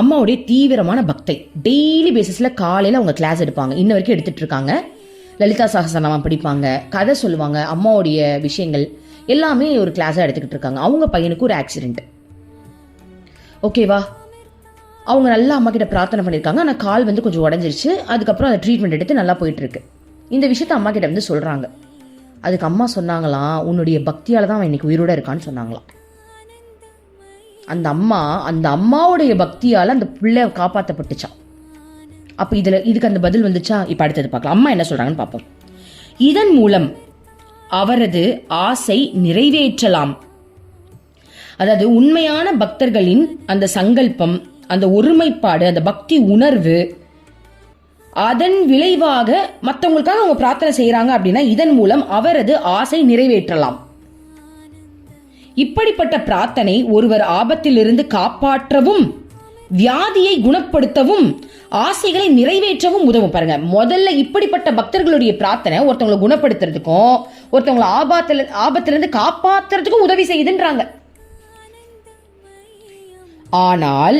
அம்மாவுடைய தீவிரமான பக்தை, டெய்லி பேசிஸ்ல காலையில அவங்க கிளாஸ் எடுப்பாங்க, இன்ன வரைக்கும் எடுத்துட்டு இருக்காங்க. லலிதா சகஸ்ரநாமம் படிப்பாங்க, கதை சொல்லுவாங்க, அம்மாவுடைய விஷயங்கள் எல்லாமே ஒரு கிளாஸா எடுத்துக்கிட்டு இருக்காங்க. அவங்க பையனுக்கு ஒரு ஆக்சிடென்ட், ஓகேவா? அவங்க நல்லா அம்மா கிட்ட பிரார்த்தனை பண்ணியிருக்காங்க. ஆனால் கால் வந்து கொஞ்சம் உடஞ்சிருச்சு. அதுக்கப்புறம் அதை ட்ரீட்மெண்ட் எடுத்து நல்லா போயிட்டு இருக்கு. இந்த விஷயத்த அம்மா கிட்ட வந்து சொல்றாங்க. அதுக்கு அம்மா சொன்னாங்களாம், உன்னுடைய பக்தியால தான் அவன் இன்னைக்கு உயிரோட இருக்கான்னு சொன்னாங்களாம். அந்த அம்மாவுடைய பக்தியால அந்த பிள்ளை காப்பாற்றப்பட்டுச்சான். அப்ப இதுக்கு அந்த பதில் வந்துச்சா? இப்ப அடுத்தது பார்க்கலாம், அம்மா என்ன சொல்றாங்கன்னு பார்ப்போம். இதன் மூலம் அவரது ஆசை நிறைவேற்றலாம். அதாவது உண்மையான பக்தர்களின் அந்த சங்கல்பம், அந்த ஒருமைப்பாடு, அந்த பக்தி உணர்வு, அதன் விளைவாக மற்றவங்களுக்காக அவங்க பிரார்த்தனை செய்யறாங்க அப்படின்னா இதன் மூலம் அவரது ஆசை நிறைவேற்றலாம். இப்படிப்பட்ட பிரார்த்தனை ஒருவர் ஆபத்திலிருந்து காப்பாற்றவும், வியாதியை குணப்படுத்தவும், ஆசைகளை நிறைவேற்றவும் உதவும். பாருங்க, முதல்ல இப்படிப்பட்ட பக்தர்களுடைய பிரார்த்தனை ஒருத்தவங்களை குணப்படுத்துறதுக்கும் ஒருத்தவங்களை ஆபத்திலிருந்து காப்பாற்றுறதுக்கும் உதவி செய்யுதுன்றாங்க. ஆனால்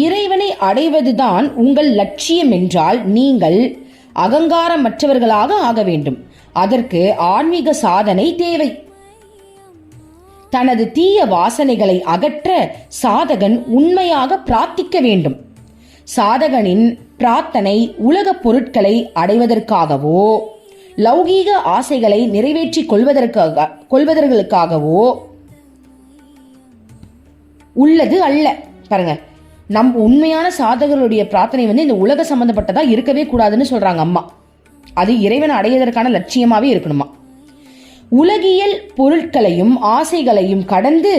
இறைவனை அடைவதுதான் உங்கள் லட்சியம் என்றால் நீங்கள் அகங்காரமற்றவர்களாக ஆக வேண்டும். அதற்கு ஆன்மீக சாதனை தேவை. தனது தீய வாசனைகளை அகற்ற சாதகன் உண்மையாக பிரார்த்திக்க வேண்டும். சாதகனின் பிரார்த்தனை உலக பொருட்களை அடைவதற்காகவோ லௌகீக ஆசைகளை நிறைவேற்றிக் கொள்வதற்காகவோ உள்ளது அல்ல. பாருங்க, நம் உண்மையான சாதகருடைய பிரார்த்தனை இந்த உலக சம்பந்தப்பட்டதா இருக்கவே கூடாதுன்னு சொல்றாங்க அம்மா. அது இறைவனை அடைவதற்கான லட்சியமாவே இருக்கணுமா. உலகியல் பொருட்களையும் ஆசைகளையும் கடந்து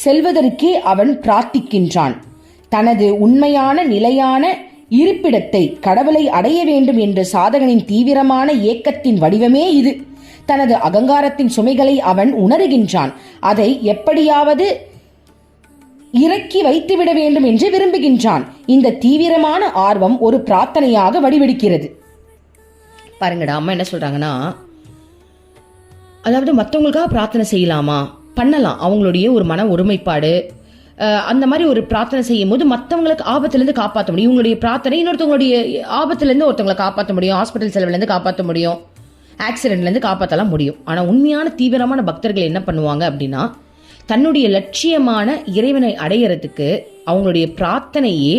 செல்வதற்கே அவன் பிரார்த்திக்கின்றான். தனது உண்மையான நிலையான இருப்பிடத்தை, கடவுளை அடைய வேண்டும் என்ற சாதகனின் தீவிரமான ஏக்கத்தின் வடிவமே இது. தனது அகங்காரத்தின் சுமைகளை அவன் உணர்கின்றான். அதை எப்படியாவது இறக்கி வைத்துவிட வேண்டும் என்று விரும்புகின்றான். இந்த தீவிரமான ஆர்வம் ஒரு பிரார்த்தனையாக வடிவெடுக்கிறது. பாருங்கடா, அம்மா என்ன சொல்றாங்கன்னா, அதாவது மற்றவங்களுக்காக பிரார்த்தனை செய்யலாமா, பண்ணலாம். அவங்களுடைய ஒரு மன ஒருமைப்பாடு, அந்த மாதிரி ஒரு பிரார்த்தனை செய்யும் போது மற்றவங்களுக்கு ஆபத்திலேருந்து காப்பாற்ற முடியும். இவங்களுடைய பிரார்த்தனை இன்னொருத்தவங்களுடைய ஆபத்திலேருந்து ஒருத்தவங்களை காப்பாற்ற முடியும், ஹாஸ்பிட்டல் செலவுலேருந்து காப்பாற்ற முடியும், ஆக்சிடென்ட்லேருந்து காப்பாற்றலாம் முடியும். ஆனால் உண்மையான தீவிரமான பக்தர்கள் என்ன பண்ணுவாங்க அப்படின்னா, தன்னுடைய லட்சியமான இறைவனை அடையிறதுக்கு அவங்களுடைய பிரார்த்தனையே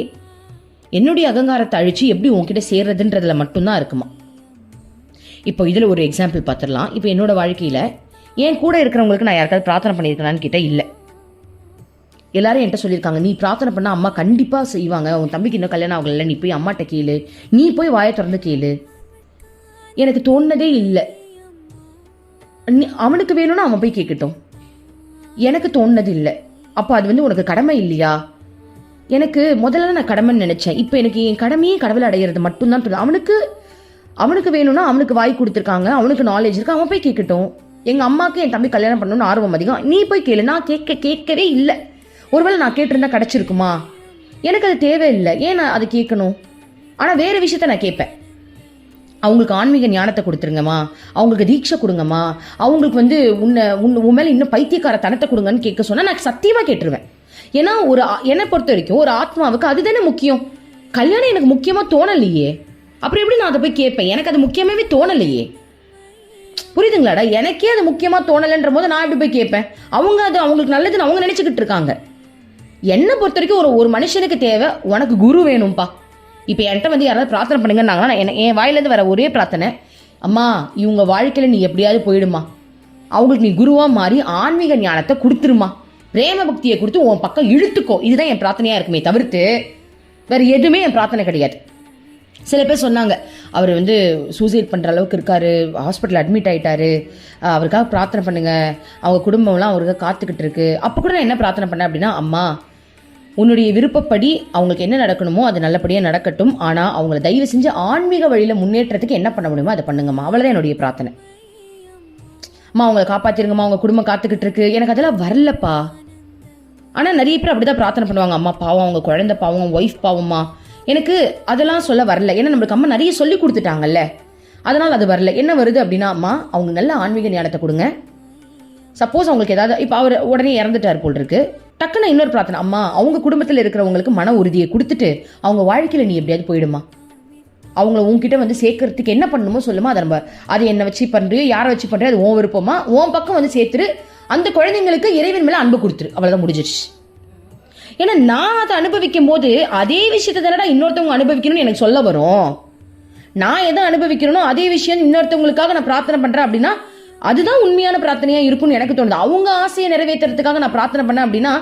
என்னுடைய அகங்காரத்தை அழிச்சு எப்படி உங்ககிட்ட சேர்றதுன்றதுல மட்டும்தான் இருக்குமா. இப்போ இதில் ஒரு எக்ஸாம்பிள் பார்த்துடலாம். இப்போ என்னோட வாழ்க்கையில் என் கூட இருக்கிறவங்களுக்கு நான் யாருக்காவது பிரார்த்தனை பண்ணியிருக்கேனான்னு கேட்டால் இல்லை. எல்லாரும் என்கிட்ட சொல்லியிருக்காங்க, நீ பிரார்த்தனை பண்ணால் அம்மா கண்டிப்பாக செய்வாங்க, உன் தம்பிக்கு இன்னும் கல்யாணம் ஆகலை, நீ போய் அம்மாட்ட கேளு, நீ போய் வாயை திறந்து கேளு. எனக்கு தோணுனதே இல்லை. அவனுக்கு வேணும்னா அவன் போய் கேட்கட்டும், எனக்கு தோணுனது இல்லை. அப்போ அது உனக்கு கடமை இல்லையா? எனக்கு முதல்ல நான் கடமைன்னு நினைச்சேன். இப்போ எனக்கு என் கடமையே கடவுளை அடையிறது மட்டும்தான். அவனுக்கு வேணும்னா அவனுக்கு வாய் கொடுத்துருக்காங்க, அவனுக்கு நாலேஜ் இருக்கு, அவன் போய் கேட்கட்டும். எங்கள் அம்மாவுக்கு என் தம்பி கல்யாணம் பண்ணணும்னு ஆர்வம் அதிகம், நீ போய் கேளு. நான் கேட்கவே இல்லை. ஒருவேளை நான் கேட்டிருந்தா கிடைச்சிருக்குமா? எனக்கு அது தேவையில்லை. ஏன் நான் அதை கேட்கணும்? ஆனால் வேறு விஷயத்த நான் கேட்பேன். அவங்களுக்கு ஆன்மீக ஞானத்தை கொடுத்துருங்கம்மா, அவங்களுக்கு தீட்சை கொடுங்கம்மா, அவங்களுக்கு உன் மேலே இன்னும் பைத்தியக்கார தனத்தை கொடுங்கன்னு கேட்க சொன்னால் நான் சத்தியமாக கேட்டுருவேன். ஏன்னா என்னை பொறுத்த வரைக்கும் ஒரு ஆத்மாவுக்கு அதுதானே முக்கியம். கல்யாணம் எனக்கு முக்கியமாக தோணலையே, அப்புறம் எப்படி நான் அதை போய் கேட்பேன்? எனக்கு அது முக்கியமாகவே தோணலையே. புரியுதுங்களாடா? எனக்கே அது முக்கியமாக தோணலைன்ற போது நான் எப்படி போய் கேட்பேன்? அது அவங்களுக்கு நல்லதுன்னு அவங்க நினச்சிக்கிட்டு இருக்காங்க. என்னை பொறுத்த வரைக்கும் ஒரு மனுஷனுக்கு தேவை, உனக்கு குரு வேணும்ப்பா. இப்போ என்கிட்ட யாராவது பிரார்த்தனை பண்ணுங்கன்னாங்கன்னா என் வாயிலேருந்து வர ஒரே பிரார்த்தனை, அம்மா இவங்க வாழ்க்கையில் நீ எப்படியாவது போயிடுமா, அவங்களுக்கு நீ குருவாக மாறி ஆன்மீக ஞானத்தை கொடுத்துருமா, பிரேம பக்தியை கொடுத்து உன் பக்கம் இழுத்துக்கோ. இதுதான் என் பிரார்த்தனையாக இருக்குமே தவிர்த்து வேறு எதுவுமே என் பிரார்த்தனை கிடையாது. சில பேர் சொன்னாங்க, அவர் சூசைட் பண்ணுற அளவுக்கு இருக்காரு, ஹாஸ்பிட்டல் அட்மிட் ஆகிட்டாரு, அவருக்காக பிரார்த்தனை பண்ணுங்க, அவங்க குடும்பம்லாம் அவருக்காக காத்துக்கிட்டு இருக்கு. அப்போ கூட நான் என்ன பிரார்த்தனை பண்ணேன் அப்படின்னா, அம்மா உன்னுடைய விருப்பப்படி அவங்களுக்கு என்ன நடக்கணுமோ அது நல்லபடியாக நடக்கட்டும், ஆனால் அவங்கள தயவு செஞ்சு ஆன்மீக வழியில் முன்னேற்றத்துக்கு என்ன பண்ண முடியுமோ அதை பண்ணுங்கம்மா. அவ்வளோதான் என்னுடைய பிரார்த்தனை. அம்மா அவங்கள காப்பாற்றிருங்கம்மா, அவங்க குடும்பம் காத்துக்கிட்டு இருக்கு, எனக்கு அதெல்லாம் வரலப்பா. ஆனால் நிறைய பேர் அப்படி தான் பிரார்த்தனை பண்ணுவாங்க, அம்மா பாவம், அவங்க குழந்தை பாவம், அவங்க ஒய்ஃப் பாவம்மா. எனக்கு அதெல்லாம் சொல்ல வரல. ஏன்னா நம்மளுக்கு அம்மா நிறைய சொல்லி கொடுத்துட்டாங்கல்ல, அதனால் அது வரல. என்ன வருது அப்படின்னா, அம்மா அவங்க நல்ல ஆன்மீக ஞானத்தை கொடுங்க. சப்போஸ் அவங்களுக்கு ஏதாவது, இப்போ அவர் உடனே இறந்துட்டார் போல் இருக்கு, டக்குன்னு இன்னொரு பிரார்த்தனை, அம்மா அவங்க குடும்பத்தில் இருக்கிறவங்களுக்கு மன உறுதியை கொடுத்துட்டு அவங்க வாழ்க்கையில் நீ எப்படியாவது போயிடுமா, அவங்கள உங்ககிட்ட சேர்க்கறதுக்கு என்ன பண்ணணுமோ சொல்லுமா, அதை என்னை வச்சு பண்ணுறியோ யாரை வச்சு பண்ணுறியோ அது உன் விருப்பமா, உன் பக்கம் சேர்த்துரு, அந்த குழந்தைங்களுக்கு இறைவன் மேலே அன்பு கொடுத்துரு, அவ்வளோதான் முடிஞ்சிருச்சு. ஏன்னா நான் அதை அனுபவிக்கும் போது அதே விஷயத்தை தானடா இன்னொருத்தவங்க அனுபவிக்கணும்னு எனக்கு சொல்ல வரும். நான் எதை அனுபவிக்கணும்னோ அதே விஷயம் இன்னொருத்தவங்களுக்காக நான் பிரார்த்தனை பண்ணுறேன் அப்படின்னா அதுதான் உண்மையான பிரார்த்தனையாக இருக்கும்னு எனக்கு தோணுது. அவங்க ஆசையை நிறைவேற்றுறதுக்காக நான் பிரார்த்தனை பண்ணேன் அப்படின்னா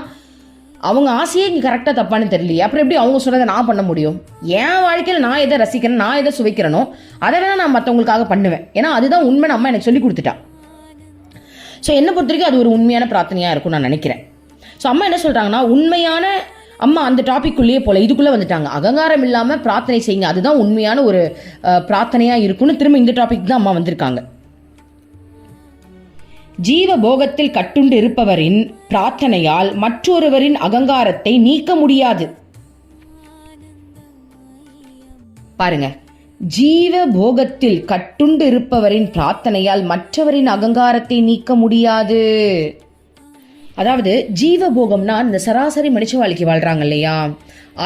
அவங்க ஆசையே இங்கே கரெக்டாக தப்பான்னு தெரியலையே, அப்புறம் எப்படி அவங்க சொன்னதை நான் பண்ண முடியும்? என் வாழ்க்கையில் நான் எதை ரசிக்கிறேன், நான் எதை சுவைக்கிறேனோ அதை வேணால் நான் மற்றவங்களுக்காக பண்ணுவேன். ஏன்னா அதுதான் உண்மைன்னு அம்மா எனக்கு சொல்லி கொடுத்துட்டா. ஸோ என்னை பொறுத்த வரைக்கும் அது ஒரு உண்மையான பிரார்த்தனையாக இருக்கும்னு நான் நினைக்கிறேன். ஸோ அம்மா என்ன சொல்கிறாங்கன்னா, உண்மையான அம்மா அந்த டாபிக்குள்ளேயே போல இதுக்குள்ளே வந்துட்டாங்க. அகங்காரம் இல்லாமல் பிரார்த்தனை செய்யுங்க, அதுதான் உண்மையான ஒரு பிரார்த்தனையாக இருக்கும்னு திரும்ப இந்த டாபிக் தான் அம்மா வந்திருக்காங்க. ஜீவ போகத்தில் கட்டுண்டு இருப்பவரின் பிரார்த்தனையால் மற்றொருவரின் அகங்காரத்தை நீக்க முடியாது. பாருங்க, ஜீவ போகத்தில் கட்டுண்டு இருப்பவரின் பிரார்த்தனையால் மற்றவரின் அகங்காரத்தை நீக்க முடியாது. அதாவது ஜீவ போகம்னா இந்த சராசரி மனுஷ வாழ்க்கை வாழ்றாங்க இல்லையா,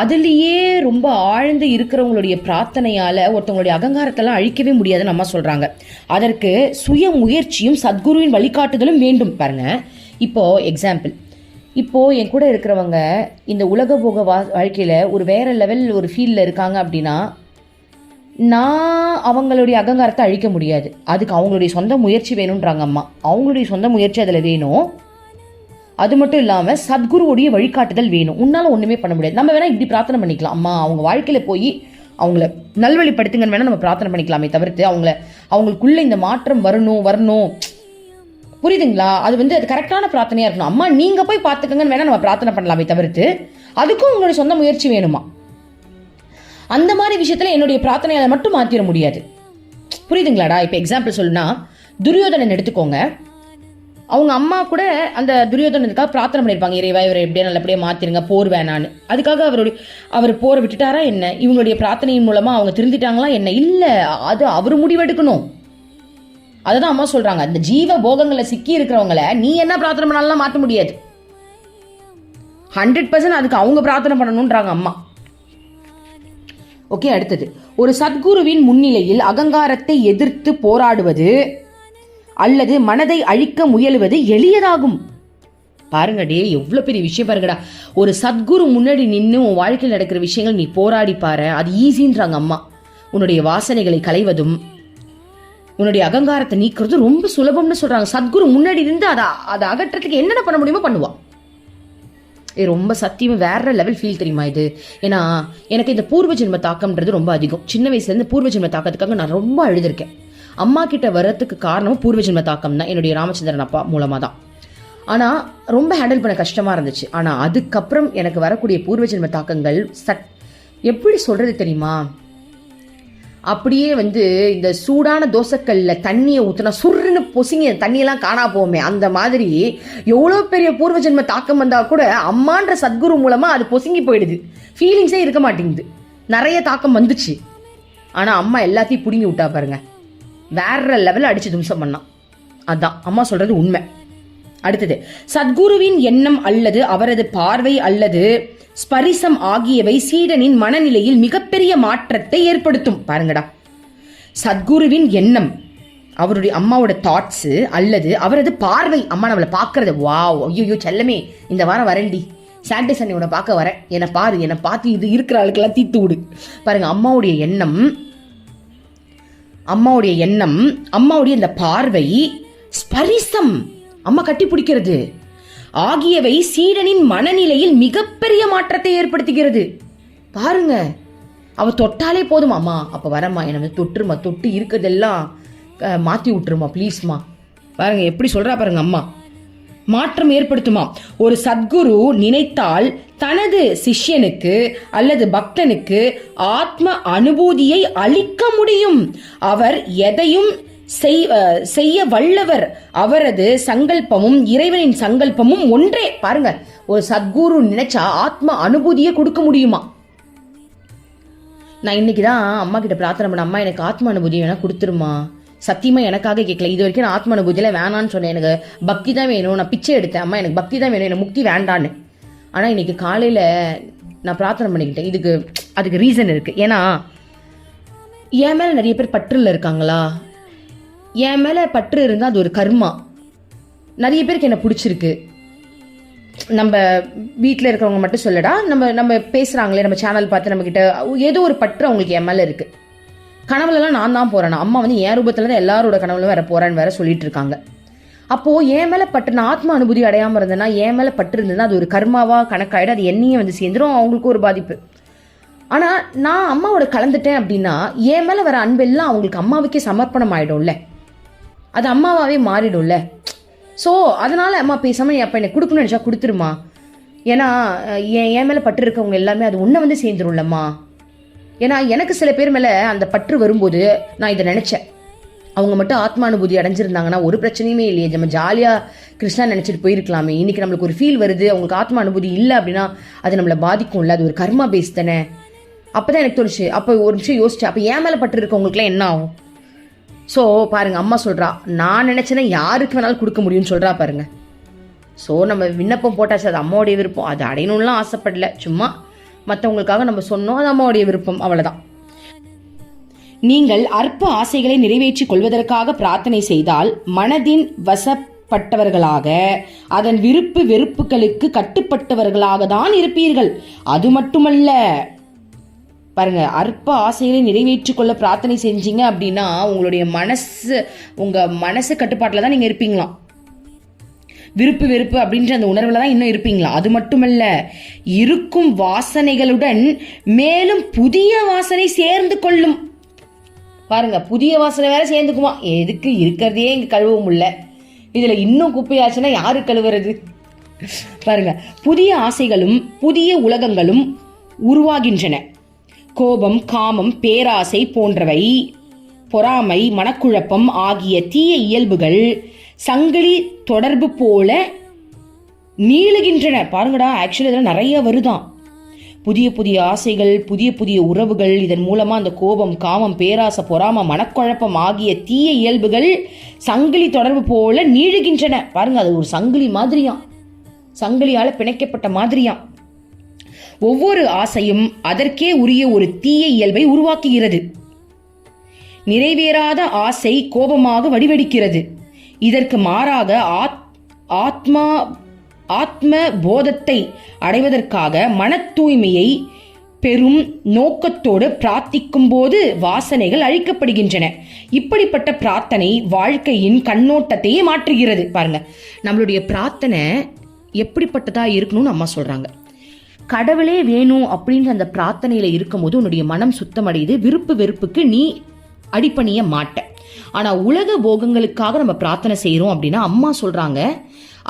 அதுலயே ரொம்ப ஆழ்ந்து இருக்கிறவங்களுடைய பிரார்த்தனையால ஒருத்தவங்களுடைய அகங்காரத்தெல்லாம் அழிக்கவே முடியாதுன்னு அம்மா சொல்றாங்க. அதற்கு சுய முயற்சியும் சத்குருவின் வழிகாட்டுதலும் வேண்டும். பாருங்க, இப்போ எக்ஸாம்பிள், இப்போ என் கூட இருக்கிறவங்க இந்த உலக போக வாழ்க்கையில ஒரு வேற லெவல் ஒரு ஃபீல்ட்ல இருக்காங்க அப்படின்னா நான் அவங்களுடைய அகங்காரத்தை அழிக்க முடியாது. அதுக்கு அவங்களுடைய சொந்த முயற்சி வேணும்ன்றாங்க அம்மா. அவங்களுடைய சொந்த முயற்சி அதில் வேணும். அது மட்டும் இல்லாமல் சத்குருவுடைய வழிகாட்டுதல் வேணும். உன்னால ஒன்றுமே பண்ண முடியாது. நம்ம வேணா இப்படி பிரார்த்தனை பண்ணிக்கலாம், அம்மா அவங்க வாழ்க்கையில் போய் அவங்கள நல்வழிப்படுத்துங்கன்னு வேணா நம்ம பிரார்த்தனை பண்ணிக்கலாமே தவிர்த்து அவங்களுக்குள்ள இந்த மாற்றம் வரணும் புரியுதுங்களா? அது அது கரெக்டான பிரார்த்தனையா இருக்கணும். அம்மா நீங்க போய் பார்த்துக்கங்கன்னு வேணா நம்ம பிரார்த்தனை பண்ணலாமே தவிர்த்து அதுக்கும் உங்களுடைய சொந்த முயற்சி வேணுமா. அந்த மாதிரி விஷயத்துல என்னுடைய பிரார்த்தனையால மட்டும் மாத்திர முடியாது. புரியுதுங்களாடா? இப்ப எக்ஸாம்பிள் சொல்லுனா துரியோதனன் எடுத்துக்கோங்க. அவங்க அம்மா கூட அந்த துரியோதனனுக்காக பிரார்த்தனை பண்ணியிருப்பாங்க, இறைவா இவரை எப்படியா நல்லபடியா மாத்திருங்க, போர் வேணான்னு. அதுக்காக அவர் போரை விட்டுட்டாரா என்ன? இவங்களுடைய பிரார்த்தனையின் மூலமா அவங்க திருந்திட்டாங்களா என்ன? இல்ல, அது அவர் முடிவெடுக்கணும். அதுதான் அம்மா சொல்றாங்க, அந்த ஜீவ போகங்களை சிக்கி இருக்கிறவங்கள நீ என்ன பிரார்த்தனை பண்ணாலும் மாற்ற முடியாது. 100% அதுக்கு அவங்க பிரார்த்தனை பண்ணணும்ன்றாங்க அம்மா. ஓகே, அடுத்தது, ஒரு சத்குருவின் முன்னிலையில் அகங்காரத்தை எதிர்த்து போராடுவது அல்லது மனதை அழிக்க முயலுவது எளியதாகும். பாருங்க டே, எவ்வளவு பெரிய விஷயம் பாருங்கடா. ஒரு சத்குரு முன்னாடி நின்று உன் வாழ்க்கையில் நடக்கிற விஷயங்கள் நீ போராடி பாரு, அது ஈஸின்றாங்க அம்மா. உன்னுடைய வாசனைகளை களைவதும் உன்னுடைய அகங்காரத்தை நீக்கிறது ரொம்ப சுலபம்னு சொல்றாங்க. சத்குரு முன்னாடி இருந்து அதை அகற்றத்துக்கு என்னென்ன பண்ண முடியுமோ பண்ணுவா. ரொம்ப சத்தியம், வேற லெவல் ஃபீல் தெரியுமா இது? ஏன்னா எனக்கு இந்த பூர்வ ஜென்ம தாக்கம்ன்றது ரொம்ப அதிகம். சின்ன வயசுல இருந்து பூர்வ ஜென்ம தாக்கத்துக்காக நான் ரொம்ப அழுதுருக்கேன். அம்மா கிட்ட வர்றதுக்கு காரணம் பூர்வ ஜென்ம தாக்கம் தான், என்னுடைய ராமச்சந்திரன் அப்பா மூலமா தான். ஆனா ரொம்ப ஹேண்டில் பண்ண கஷ்டமா இருந்துச்சு. ஆனா அதுக்கப்புறம் எனக்கு வரக்கூடிய பூர்வ ஜென்ம தாக்கங்கள் எப்படி சொல்றது தெரியுமா? அப்படியே இந்த சூடான தோசைக்கல்ல தண்ணியை ஊத்துனா சுருன்னு பொசிங்க தண்ணியெல்லாம் காணா போமே, அந்த மாதிரி எவ்வளோ பெரிய பூர்வ ஜென்ம தாக்கம் வந்தா கூட அம்மான்ற சத்குரு மூலமா அது பொசுங்கி போயிடுது. ஃபீலிங்ஸே இருக்க மாட்டேங்குது. நிறைய தாக்கம் வந்துச்சு, ஆனா அம்மா எல்லாத்தையும் புடுங்கி விட்டா பாருங்க. வேற லெவலில் அடிச்சு தும்சம் பண்ணா. அதான் அம்மா சொல்றது உண்மை. அடுத்தது, சத்குருவின் எண்ணம் அல்லது அவரது பார்வை அல்லது ஸ்பரிசம் ஆகியவை சீடனின் மனநிலையில் மிகப்பெரிய மாற்றத்தை ஏற்படுத்தும். பாருங்கடா, சத்குருவின் எண்ணம், அவருடைய அம்மாவோட தாட்ஸ் அல்லது அவரது பார்வை, அம்மா நம்மளை பார்க்கறது, வாவ் ஐயோ செல்லமே இந்த வாரம் வரேன்டி, சாட்டர்டே சண்டே உன்னை பார்க்க வரேன், என்னை பாரு, என்னை பார்த்து இது இருக்கிற ஆளுக்கெல்லாம் தீத்து விடு. பாருங்க, அம்மாவுடைய எண்ணம், அம்மாவுடைய இந்த பார்வை, ஸ்பரிசம் அம்மா கட்டி பிடிக்கிறது ஆகியவை சீடனின் மனநிலையில் மிகப்பெரிய மாற்றத்தை ஏற்படுத்துகிறது. பாருங்க, அவ தொட்டாலே போதும், அம்மா அப்ப வரமா, என்ன தொட்டுருமா, தொட்டு இருக்கிறதெல்லாம் மாத்தி விட்டுருமா ப்ளீஸ்மா. பாருங்க எப்படி சொல்றா பாருங்க அம்மா. மாற்றம் ஏற்படுத்துமா. ஒரு சத்குரு நினைத்தால் தனது சிஷ்யனுக்கு அல்லது பக்தனுக்கு ஆத்ம அனுபூதியை அளிக்க முடியும். அவர் எதையும் செய்ய வல்லவர். அவரது சங்கல்பமும் இறைவனின் சங்கல்பமும் ஒன்றே. பாருங்க, ஒரு சத்குரு நினைச்சா ஆத்ம அனுபூதியை கொடுக்க முடியுமா. நான் இன்னைக்குதான் அம்மா கிட்ட பிரார்த்தனை பண்ண, அம்மா எனக்கு ஆத்ம அனுபூதி வேணா கொடுத்துருமா. சத்தியமா எனக்காக கேட்கல, இது வரைக்கும் நான் ஆத்ம அனுபூதியில வேணான்னு சொன்னேன். எனக்கு பக்தி தான் வேணும், நான் பிச்சை எடுத்தேன், அம்மா எனக்கு பக்தி தான் வேணும், எனக்கு முக்தி வேண்டான்னு. ஆனா இன்னைக்கு காலையில நான் பிரார்த்தனை பண்ணிக்கிட்டேன். அதுக்கு ரீசன் இருக்கு. ஏன்னா என் மேல நிறைய பேர் பற்றுல இருக்காங்களா, என் மேல பற்று இருந்தா அது ஒரு கர்மா. நிறைய பேருக்கு என்ன பிடிச்சிருக்கு. நம்ம வீட்டில் இருக்கிறவங்க மட்டும் சொல்லடா, நம்ம பேசுறாங்களே, நம்ம சேனல் பார்த்து நம்ம கிட்ட ஏதோ ஒரு பற்று அவங்களுக்கு என் மேல இருக்கு. கனவுலலாம் நான் தான் போறேன், அம்மா என் ரூபத்துல தான் எல்லாரோட கனவுல வேற போறேன்னு வேற சொல்லிட்டு இருக்காங்க. அப்போ என் மேல பற்று, நான் ஆத்ம அனுபூதி அடையாம இருந்தேன்னா, என் மேல பற்று இருந்ததுன்னா அது ஒரு கர்மாவா கணக்காயிடும். அது என்னையே சேர்ந்துடும், அவங்களுக்கு ஒரு பாதிப்பு. ஆனா நான் அம்மாவோட கலந்துட்டேன் அப்படின்னா என் மேல வர அன்பெல்லாம் அவங்களுக்கு அம்மாவுக்கே சமர்ப்பணம் ஆயிடும்ல, அது அம்மாவாவே மாறிடும்ல. ஸோ அதனால அம்மா பேசாம அப்ப எனக்கு கொடுக்கணும்னு நினைச்சா கொடுத்துருமா. ஏன்னா என் மேல பற்று இருக்கவங்க எல்லாமே அது உன்னை சேர்ந்துரும்லம்மா. ஏன்னா எனக்கு சில பேர் மேல அந்த பற்று வரும்போது நான் இதை நினைச்சேன், அவங்க மட்டும் ஆத்மானுபூதி அடைஞ்சிருந்தாங்கன்னா ஒரு பிரச்சனையுமே இல்லையே, நம்ம ஜாலியாக கிருஷ்ணா நினச்சிட்டு போயிருக்கலாமே. இன்னைக்கு நம்மளுக்கு ஒரு ஃபீல் வருது, அவங்களுக்கு ஆத்மா அனுபூதி இல்லை அப்படின்னா அது நம்மளை பாதிக்கும்ல, அது ஒரு கர்மா பேஸ் தானே. அப்போதான் எனக்கு தோணுச்சு. அப்போ ஒரு நிமிஷம் யோசிச்சேன், அப்போ ஏன் மேலே பட்டு இருக்கவங்களுக்குலாம் என்ன ஆகும்? ஸோ பாருங்க, அம்மா சொல்கிறா நான் நினச்சேன்னா யாருக்கு வேணாலும் கொடுக்க முடியும்னு சொல்கிறா பாருங்க. ஸோ நம்ம விண்ணப்பம் போட்டாச்சு, அது அம்மாவுடைய விருப்பம், அது அடையணும்லாம் ஆசைப்படல, சும்மா மற்றவங்களுக்காக நம்ம சொன்னோம், அது அம்மாவுடைய விருப்பம், அவ்வளோதான். நீங்கள் அற்ப ஆசைகளை நிறைவேற்றிக் கொள்வதற்காக பிரார்த்தனை செய்தால் மனதின் வசப்பட்டவர்களாக அதன் விருப்பு வெறுப்புகளுக்கு கட்டுப்பட்டவர்களாக தான் இருப்பீர்கள். அது மட்டுமல்ல, பாருங்க, அற்ப ஆசைகளை நிறைவேற்றிக் கொள்ள பிரார்த்தனை செஞ்சீங்க அப்படின்னா உங்களுடைய உங்க மனசு கட்டுப்பாட்டில் தான் நீங்க இருப்பீங்களாம். விருப்பு வெறுப்பு அப்படின்ற அந்த உணர்வுல தான் இன்னும் இருப்பீங்களா. அது மட்டுமல்ல, இருக்கும் வாசனைகளுடன் மேலும் புதிய வாசனை சேர்ந்து கொள்ளும். பாருங்க, புதிய வாசனை வேற சேர்ந்துக்குமா, எதுக்கு இருக்கிறதே இங்க கழுவும் இல்ல, இதுல இன்னும் குப்பையாச்சுன்னா யாரு கழுவுறது? பாருங்க, புதிய ஆசைகளும் புதிய உலகங்களும் உருவாகின்றன. கோபம், காமம், பேராசை போன்றவை, பொறாமை, மனக்குழப்பம் ஆகிய தீய இயல்புகள் சங்கிலி தொடர்பு போல நீளுகின்றன. பாருங்கடா, ஆக்சுவலி இதெல்லாம் நிறைய வருதான். புதிய புதிய ஆசைகள், புதிய புதிய உறவுகள், இதன் மூலமா அந்த கோபம், காமம், பேராசை, பொறாமை, மனக்குழப்பம் ஆகிய தீய இயல்புகள் சங்கிலி தொடர்பு போல நீளுகின்றன. பாருங்க, அது ஒரு சங்கிலி மாதிரியாம், சங்கிலியால பிணைக்கப்பட்ட மாதிரியாம். ஒவ்வொரு ஆசையும் அதற்கே உரிய ஒரு தீய இயல்பை உருவாக்குகிறது. நிறைவேறாத ஆசை கோபமாக வடிவெடுக்கிறது. இதற்கு மாறாக ஆத்ம போதத்தை அடைவதற்காக மன தூய்மையை பெரும் நோக்கத்தோடு பிரார்த்திக்கும் போது வாசனைகள் அழிக்கப்படுகின்றன. இப்படிப்பட்ட பிரார்த்தனை வாழ்க்கையின் கண்ணோட்டத்தையே மாற்றுகிறது. பாருங்க, நம்மளுடைய பிரார்த்தனை எப்படிப்பட்டதா இருக்கணும்னு அம்மா சொல்றாங்க. கடவுளே வேணும் அப்படின்ற அந்த பிரார்த்தனையில இருக்கும் போது உன்னுடைய மனம் சுத்தமடையுது, விருப்பு வெறுப்புக்கு நீ அடிப்பணிய மாட்ட. ஆனா உலக போகங்களுக்காக நம்ம பிரார்த்தனை செய்யறோம் அப்படின்னா அம்மா சொல்றாங்க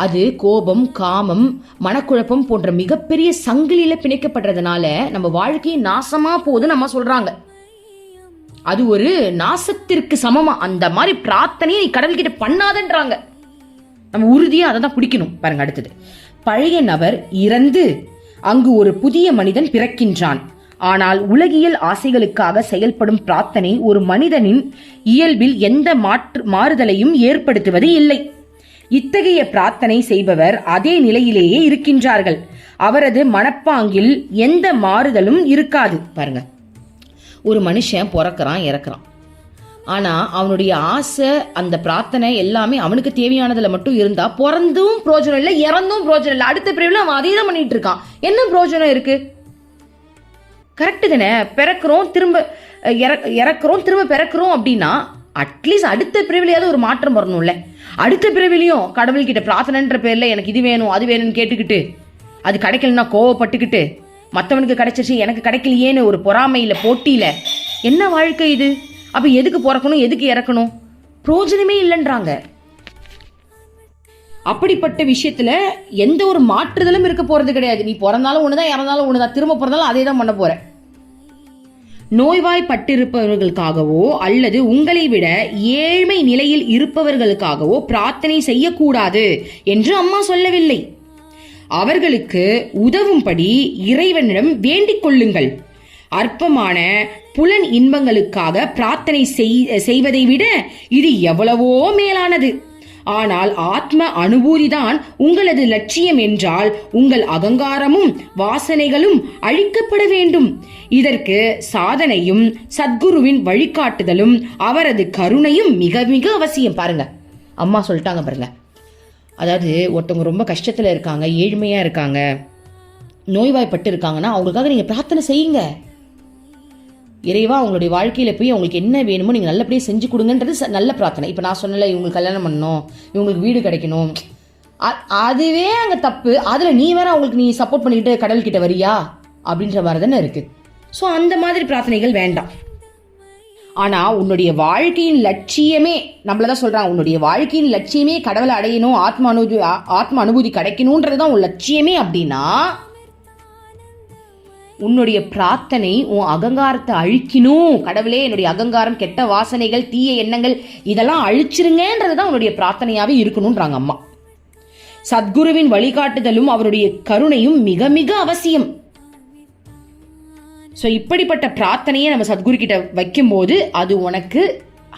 அது கோபம், காமம், மனக்குழப்பம் போன்ற மிகப்பெரிய சங்கிலியில பிணைக்கப்படுறதுனால நம்ம வாழ்க்கையை நாசமா போகுதுன்னு அம்மா சொல்றாங்க. அது ஒரு நாசத்திற்கு சமமா. அந்த மாதிரி பிரார்த்தனையை நீ கடவுள்கிட்ட பண்ணாதன்றாங்க. நம்ம உறுதியா அதை தான் பிடிக்கணும். பாருங்க, அடுத்தது, பழைய நபர் இறந்து அங்கு ஒரு புதிய மனிதன் பிறக்கின்றான். ஆனால் உலகியல் ஆசைகளுக்காக செயல்படும் பிரார்த்தனை ஒரு மனிதனின் இயல்பில் எந்த மாறுதலையும் ஏற்படுத்துவது இல்லை. இத்தகைய பிரார்த்தனை செய்பவர் அதே நிலையிலேயே இருக்கின்றார்கள். அவரது மனப்பாங்கில் எந்த மாறுதலும் இருக்காது. பாருங்க, ஒரு மனுஷன் பிறக்கிறான், இறக்குறான், ஆனா அவனுடைய ஆசை, அந்த பிரார்த்தனை எல்லாமே அவனுக்கு தேவையானதுல மட்டும் இருந்தா பிறந்தும் பிரோஜனம் இல்லை, இறந்தும் பிரோஜனம் இல்லை. அடுத்த பிரிவில் அவன் அதே தான் பண்ணிட்டு இருக்கான். என்ன பிரோஜனம் இருக்கு? கரெக்டு தானே? பிறக்கிறோம், திரும்ப இறக்குறோம், திரும்ப பிறக்கிறோம் அப்படின்னா அட்லீஸ்ட் அடுத்த பிரிவிலையாவது ஒரு மாற்றம் வரணும்ல. அடுத்த பிறவிலையும் கடவுள்கிட்ட பிரார்த்தனைன்ற பேர்ல எனக்கு இது வேணும் அது வேணும்னு கேட்டுக்கிட்டு அது கிடைக்கலன்னா கோவப்பட்டுக்கிட்டு மற்றவனுக்கு கிடைச்சிச்சு எனக்கு கிடைக்கலையேன்னு ஒரு பொறாமையில போட்டியில என்ன வாழ்க்கை இது? அப்ப எதுக்கு பிறக்கணும், எதுக்கு இறக்கணும்? பிரோஜனமே இல்லைன்றாங்க. அப்படிப்பட்ட விஷயத்துல எந்த ஒரு மாற்றுதலும் இருக்க போறது கிடையாது. நீ பிறந்தாலும் ஒண்ணுதான், இறந்தாலும் ஒண்ணுதான், திரும்ப பிறந்தாலும் அதே தான் பண்ண போற. நோய்வாய்ப்பட்டிருப்பவர்களுக்காகவோ அல்லது உங்களை விட ஏழ்மை நிலையில் இருப்பவர்களுக்காகவோ பிரார்த்தனை செய்யக்கூடாது என்று அம்மா சொல்லவில்லை. அவர்களுக்கு உதவும்படி இறைவனிடம் வேண்டிக் கொள்ளுங்கள். அற்பமான புலன் இன்பங்களுக்காக பிரார்த்தனை செய்வதை விட இது எவ்வளவோ மேலானது. ஆனால் ஆத்ம அனுபூதிதான் உங்களது லட்சியம் என்றால் உங்கள் அகங்காரமும் வாசனைகளும் அழிக்கப்பட வேண்டும். இதற்கு சாதனையும் சத்குருவின் வழிகாட்டுதலும் அவரது கருணையும் மிக மிக அவசியம். பாருங்க, அம்மா சொல்லிட்டாங்க பாருங்க. அதாவது ஒருத்தவங்க ரொம்ப கஷ்டத்துல இருக்காங்க, ஏழ்மையா இருக்காங்க, நோய்வாய்ப்பட்டு இருக்காங்கன்னா அவங்களுக்காக நீங்க பிரார்த்தனை செய்யுங்க. இறைவா அவங்களுடைய வாழ்க்கையில போய் அவங்களுக்கு என்ன வேணுமோ நீங்க நல்லபடியாக செஞ்சு கொடுங்கன்றது நல்ல பிரார்த்தனை. இப்ப நான் சொன்னல, இவங்களுக்கு கல்யாணம் பண்ணணும், இவங்களுக்கு வீடு கிடைக்கணும், அதுவே அங்க தப்பு. அதுல நீ வேற அவங்களுக்கு நீ சப்போர்ட் பண்ணிட்டு கடவுள் கிட்ட வரியா அப்படின்ற மாதிரி தானே இருக்கு. ஸோ அந்த மாதிரி பிரார்த்தனைகள் வேண்டாம். ஆனா உன்னுடைய வாழ்க்கையின் லட்சியமே, நம்மளதான் சொல்றாங்க, உன்னுடைய வாழ்க்கையின் லட்சியமே கடவுளை அடையணும், ஆத்ம அனுபூதி கிடைக்கணும்ன்றதுதான் உன் லட்சியமே அப்படின்னா உன்னுடைய பிரார்த்தனை உன் அகங்காரத்தை அழிக்கணும். கடவுளே, என்னுடைய அகங்காரம், கெட்ட வாசனைகள், தீய எண்ணங்கள் இதெல்லாம் அழிச்சிருங்கன்றதுதான் உன்னுடைய பிரார்த்தனையாவே இருக்கணும்ன்றாங்க அம்மா. சத்குருவின் வழிகாட்டுதலும் அவருடைய கருணையும் மிக மிக அவசியம். ஸோ இப்படிப்பட்ட பிரார்த்தனையை நம்ம சத்குரு கிட்ட வைக்கும் போது அது உனக்கு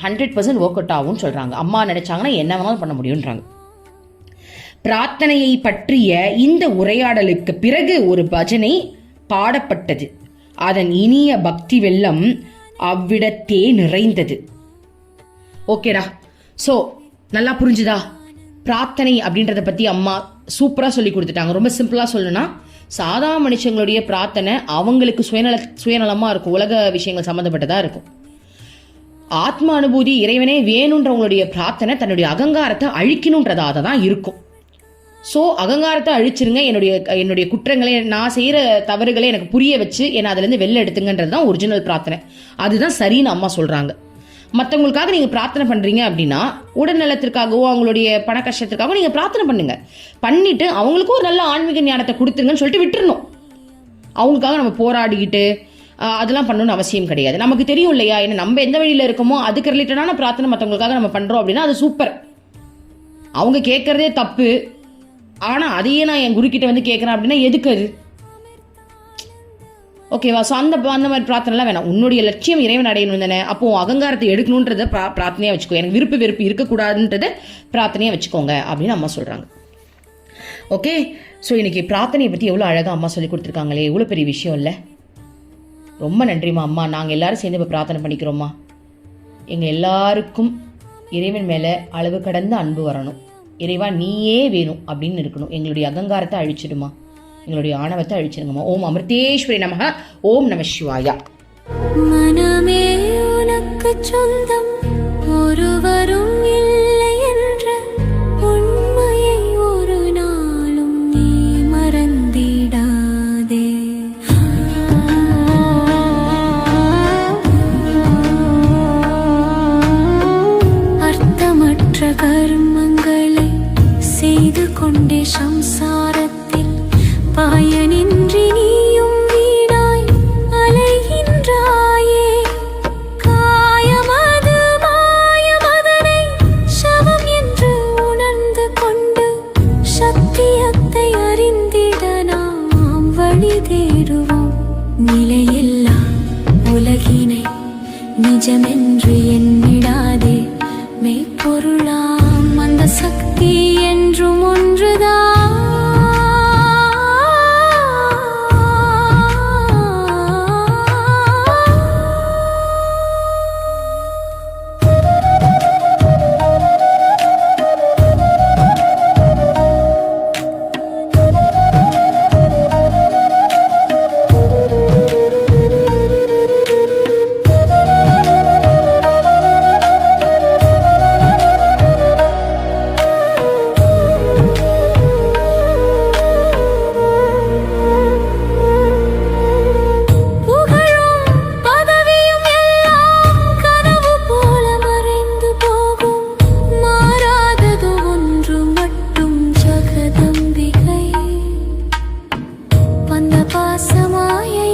100% ஒர்க் அவுட் ஆகும்னு சொல்றாங்க. அம்மா நினைச்சாங்கன்னா என்ன வேணாலும் பண்ண முடியும்ன்றாங்க. பிரார்த்தனையை பற்றிய இந்த உரையாடலுக்கு பிறகு ஒரு பஜனை பாடப்பட்டது. அதன் இனிய பக்தி வெள்ளம் அவ்விடத்தே நிறைந்தது. ஓகேடா, ஸோ நல்லா புரிஞ்சுதா? பிரார்த்தனை அப்படின்றத பத்தி அம்மா சூப்பரா சொல்லி கொடுத்துட்டாங்க. ரொம்ப சிம்பிளா சொல்லணும்னா, சாதா மனுஷங்களுடைய பிரார்த்தனை அவங்களுக்கு சுயநலமா இருக்கும், உலக விஷயங்கள் சம்மந்தப்பட்டதா இருக்கும். ஆத்ம அனுபூதி, இறைவனே வேணுன்றவங்களுடைய பிரார்த்தனை தன்னுடைய அகங்காரத்தை அழிக்கணுன்றதாக தான் இருக்கும். ஸோ அகங்காரத்தை அழிச்சிருங்க, என்னுடைய குற்றங்களை, நான் செய்கிற தவறுகளை எனக்கு புரிய வச்சு என்னை அதுலேருந்து வெளில எடுத்துங்கன்றது தான் ஒரிஜினல் பிரார்த்தனை. அதுதான் சரின்னு அம்மா சொல்கிறாங்க. மற்றவங்களுக்காக நீங்கள் பிரார்த்தனை பண்ணுறீங்க அப்படின்னா, உடல் நலத்திற்காகவோ அவங்களுடைய பண கஷ்டத்திற்காகவோ நீங்கள் பிரார்த்தனை பண்ணுங்க. பண்ணிட்டு அவங்களுக்கும் ஒரு நல்ல ஆன்மீக ஞானத்தை கொடுத்துருங்கன்னு சொல்லிட்டு விட்டுறணும். அவங்களுக்காக நம்ம போராடிக்கிட்டு அதெல்லாம் பண்ணணும்னு அவசியம் கிடையாது. நமக்கு தெரியும் இல்லையா, ஏன்னா நம்ம எந்த வழியில் இருக்கோமோ அதுக்கு ரிலேட்டடான பிரார்த்தனை மற்றவங்களுக்காக நம்ம பண்ணுறோம் அப்படின்னா அது சூப்பர். அவங்க கேட்கறதே தப்பு, ஆனால் அதையே நான் என் குருக்கிட்ட வந்து கேட்குறேன் அப்படின்னா எதுக்கு அது? ஓகேவா? ஸோ அந்த மாதிரி பிரார்த்தனைலாம் வேணாம். உன்னுடைய லட்சியம் இறைவன் அடையணும் தானே, அப்போ அகங்காரத்தை எடுக்கணுன்றத பிரார்த்தனையாக வச்சுக்கோ. எனக்கு விருப்பு வெறுப்பு இருக்கக்கூடாதுன்றத பிரார்த்தனையாக வச்சுக்கோங்க அப்படின்னு அம்மா சொல்கிறாங்க. ஓகே, ஸோ இன்னைக்கு பிரார்த்தனையை பற்றி எவ்வளோ அழகாக அம்மா சொல்லி கொடுத்துருக்காங்களே, எவ்வளோ பெரிய விஷயம் இல்லை? ரொம்ப நன்றிம்மா அம்மா. நாங்கள் எல்லாரும் சேர்ந்து இப்போ பிரார்த்தனை பண்ணிக்கிறோம்மா. எங்கள் எல்லாருக்கும் இறைவன் மேலே அளவு கடந்த அன்பு வரணும். இறைவா நீயே வேணும் அப்படின்னு இருக்கணும். எங்களுடைய அகங்காரத்தை அழிச்சிடுமா, எங்களுடைய ஆணவத்தை அழிச்சிடுங்கம்மா. ஓம் அமிர்தேஸ்வரி நமக. ஓம் நம சிவாயா. மனமே உனக்கு சொந்தம், ஒருவரும் இல்லை என்ற உண்மையை ஒரு நாளும் நீ மறந்திடாதே. அர்த்தமற்ற கர்மங்களை செய்து கொண்டே சம்சாரத்தில் பயனின்றி நீயும் வீணாய் அலைகின்றாயே. காயமது மாயமதனை சவம் என்று உணர்ந்து கொண்டு சத்தியத்தை அறிந்திட நாம் வழி தேடுவோம். நிலையில்லா உலகினை நிஜமென்று எண்ணிடாதே. மெய்ப்பொருளாம் அந்த சக்தி என்றும் ஒன்றுதான். பாசமாயை